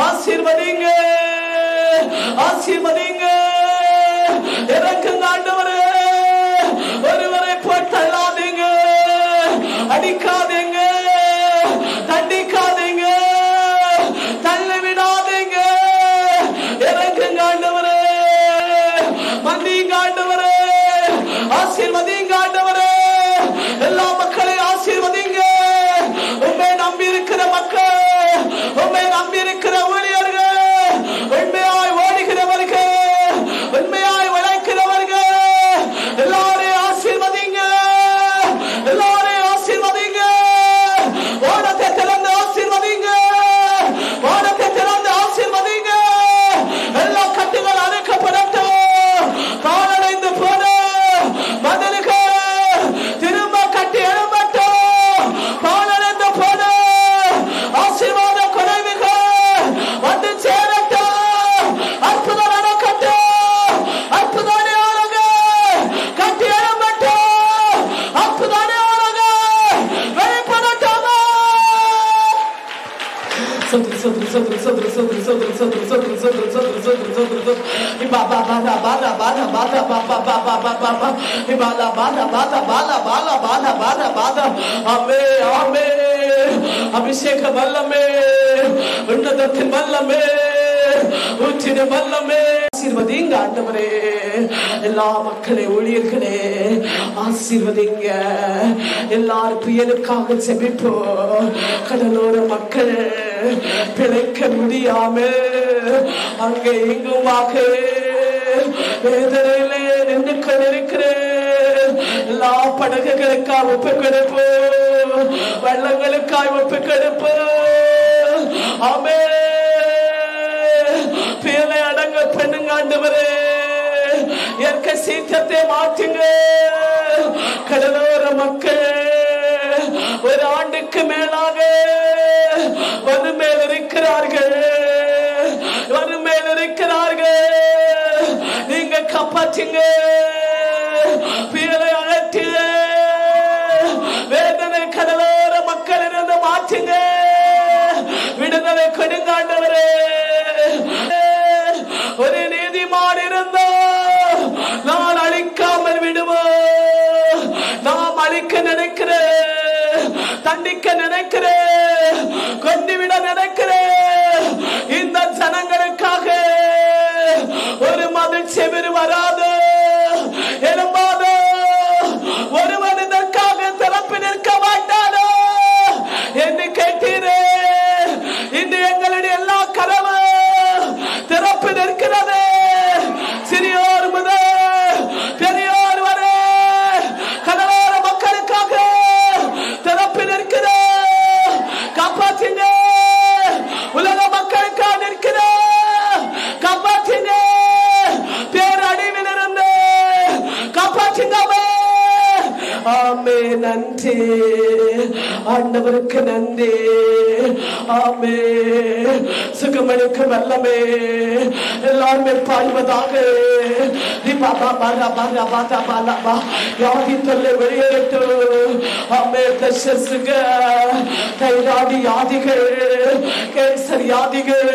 ஆசீர்வதிங்க, ஆசீர்வதிங்க. இறக்குங்க ஆண்டவரே. ஒருவரை போட்டு தள்ளாதீங்க, அடிக்காதீங்க, தண்டிக்காதீங்க, தள்ளி விடாதீங்க. இறக்குங்க ஆண்டவரே. மன்னிங்க ஆண்டவரே. ஆசீர்வதிங்க ஆண்டவரே. எல்லா மக்களையும் ஆசீர்வதிங்க. உண்மை நம்பி இருக்கிற மக்கள், உண்மை நம்பி இருக்கிற ஊழியர்கள், உண்மையாய் ஓடுகிறவர்கள் அபிஷேக வல்லமே, உன்னதத்தின் வல்லமே, ஊற்றின வல்லமே, ஆசீர்வதிங்க ஆண்டவரே. எல்லா மக்களே, ஊழியர்களே ஆசீர்வதிங்க. எல்லாரும் புயலுக்காக செபிப்போம். கடலோர மக்கள் பிழைக்க முடியாம அங்கே இங்குமாக வேதனையிலே நின்று கொண்டிருக்கிறேன். எல்லா படகுகளுக்காக ஒப்பு கொடுப்பு, வெள்ளங்களுக்காக ஒப்பு கொடுப்பு. ஆமே, பேரை அடங்க பண்ணுங்க ஆண்டவரே. இயற்கை சீற்றத்தை மாற்றுங்க. கடலோர மக்கள் ஒரு ஆண்டுக்கு மேலாக வறுமையில் இருக்கிறார்கள், வறுமையில் இருக்கிறார்கள். நீங்க காப்பாற்றுங்க, பேரை அழைத்து வேதனை கடலோர மக்கள் இருந்து மாற்றுங்க. விடுதலை கொடுங்க ஆண்டவரே. ஒரு நீதிமான் இருந்தோ நான் அழிக்காமல் விடுவோம். நாம் அழிக்க நினைக்கிறேன், தண்டிக்க நினைக்கிறேன், கொண்டுவிட நினைக்கிறேன். இந்த ஜனங்களுக்காக ஒரு மதில் செவிறு வராது, எழும்பாது. ஒரு மனிதற்காக திறப்பு நிற்க மாட்டாதோ என்று கேட்டீரே. இன்று எங்களுடைய எல்லா கதவு திறப்பு நிற்கிறது. சிறியோர் முதல் பெரியோர் வரை கடலோர மக்களுக்காக திறப்பு நிற்கிறது. காப்பாற்றுங்க. உலக மக்களுக்காக நிற்கிற காப்பாற்றுங்க. பேரழிவில் இருந்து காப்பாற்றுங்க. ஆமே, நன்றி ஆண்டவருக்கு நன்றி. ஆமே, சுகமளிக்க வல்லமே எல்லாருமே பாடுவதாக. யாதி தொல்லை வெளியேறட்டு. ஆமே, தைராய்டு யாதிகள், கேன்சர் யாதிகள்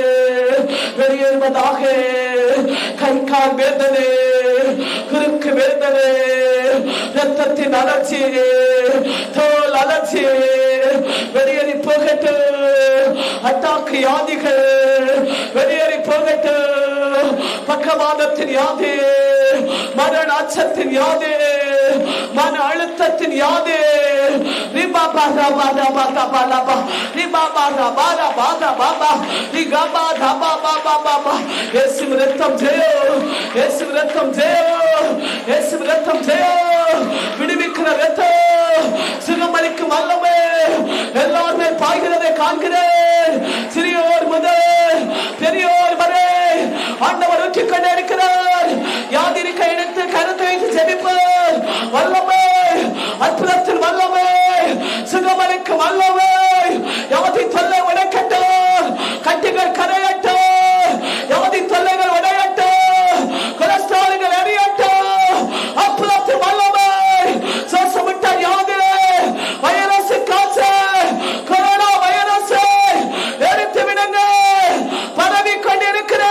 வெளியேறுவதாக. கை கால் வேதனை, குறுக்கு வேதனை, ரத்தத்தின் அலர்ச்சி, தோல் அலர்ச்சி வெளியேறி போகட்டு. அட்டாக்கு யாதிகள் வெளியேறி போகட்டு. பக்கவாதத்தின் யாதி, மரண அச்சத்தின் யாதி, மன அழுத்தத்தின் யாதி, விடுவிக்கிற ரத்தம், சுகமளிக்கும் வல்லமே எல்லாருமே பாய்கிறதை காண்கிறேன். சிறியோர் முதல் பெரியோர் வரை ஆண்டவர் ஊற்றிக் கொண்டே இருக்கிறார். யாதிருக்க எடுத்து கருத்தை வைத்து ஜெபிப்பார். வல்லமே, அற்புதத்தின் வல்லமே, சுகமளிக்கும் வல்லமே. யாதி தொல்லை உடைக்கட்டும், கட்டிகள் கரையட்டும், யாதி தொல்லைகள் உடையட்டும், கொலஸ்ட்ரால்கள் எரியட்டும். அற்புதத்தின் வல்லமே, சுவாசமிட்ட யாதி, வைரஸ், காய்ச்சல், கொரோனா வைரஸ் எரித்து விடுங்க. பரவி கொண்டிருக்கிற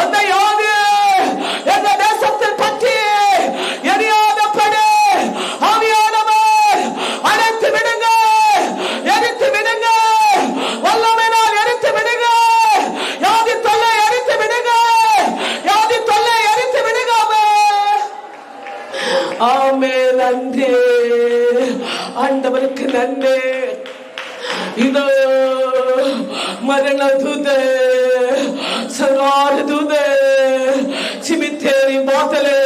அந்த யாதி எங்க தேசத்தில் பற்றி எரியாதபடி ஆவியானவர் அணைத்து விடுங்க, எரித்து விடுங்க. வல்லமையினால் எரித்து விடுங்க. யாதி தொல்லை எரித்து விடுங்க, யாதி தொல்லை எரித்து விடுங்க. ஆமே, நன்றி ஆண்டவருக்கு நன்றி. இதோ மரண தூதே, சங்கார தூதே, சிமித்தேரி மாதலே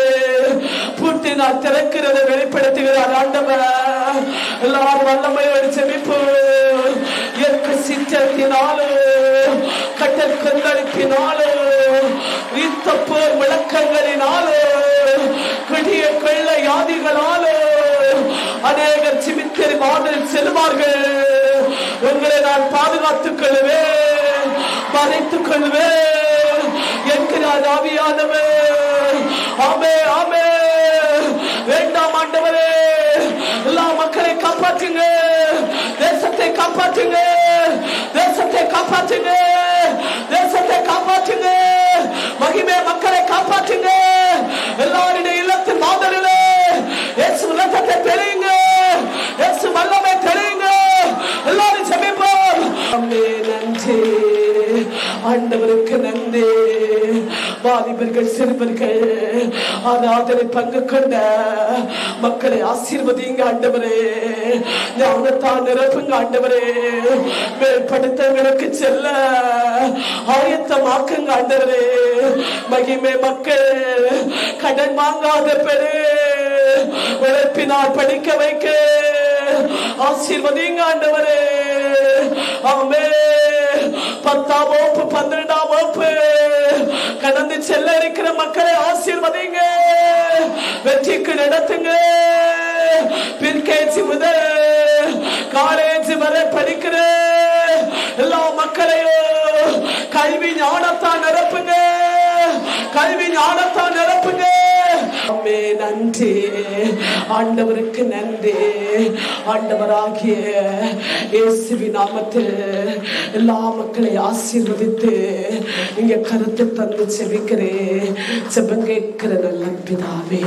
பூட்டினால் திறக்கிறதை வெளிப்படுத்துகிறார் ஆண்டவர். எல்லாரும் வல்லமையோடு செபிப்பு. இயற்கை சிற்றத்தினாலும் கட்டல் கொந்தளிப்பினாலும் யுத்த போர் விளக்கங்களினாலும் கொடிய கொள்ள யாதிகளாலும் அநேகர் சிமித்தேரி மாதலில் செல்வார்கள். உங்களை நான் பாதுகாத்துக் கொள்வேன், மறைத்துக் கொள்வேன் என்கிறார் ஆவியானவர். ஆமே, ஆமே. வேண்டாம் ஆண்டவரே, எல்லா மக்களை காப்பாற்றுங்க, தேசத்தை காப்பாற்றுங்க, தேசத்தை காப்பாற்றுங்க. ஆண்டவருக்கு நன்றி. வாலிபர்கள் சிறுவர்கள் ஆராதனை பங்கு கொண்ட மக்களை ஆசீர்வதிங்க ஆண்டவரே. ஞானத்தால் நிரப்புங்க ஆண்டவரே. மேற்படுத்தவர்களுக்கு செல்ல ஆயத்தமாக்குங்க ஆண்டவரே. மகிமை மக்கள் கடன் வாங்காத பெரு உழைப்பினால் படிக்க வைக்க ஆசீர்வதிங்க ஆண்டவரே. ஆமென். 10ஆம் வகுப்பு 12ஆம் வகுப்பு கடந்து செல்ல இருக்கிற மக்களை ஆசீர்வதிங்க. வெற்றிக்கு நடத்துங்க. பின்கேஜி முதல் காலேஜ் வரை படிக்கிற எல்லா மக்களையும் கல்வி ஞானத்தால் நிரப்புங்க. கல்வி ஞானத்தால் நிரப்புங்க. நன்றி ஆண்டவருக்கு நன்றி. ஆண்டவராகிய இயேசுவின் நாமத்தில் எல்லா மக்களை ஆசீர்வதித்து இங்க கருத்து தந்து செபிக்கிறேன். செபம் கேட்கிற நல்ல பிதாவே.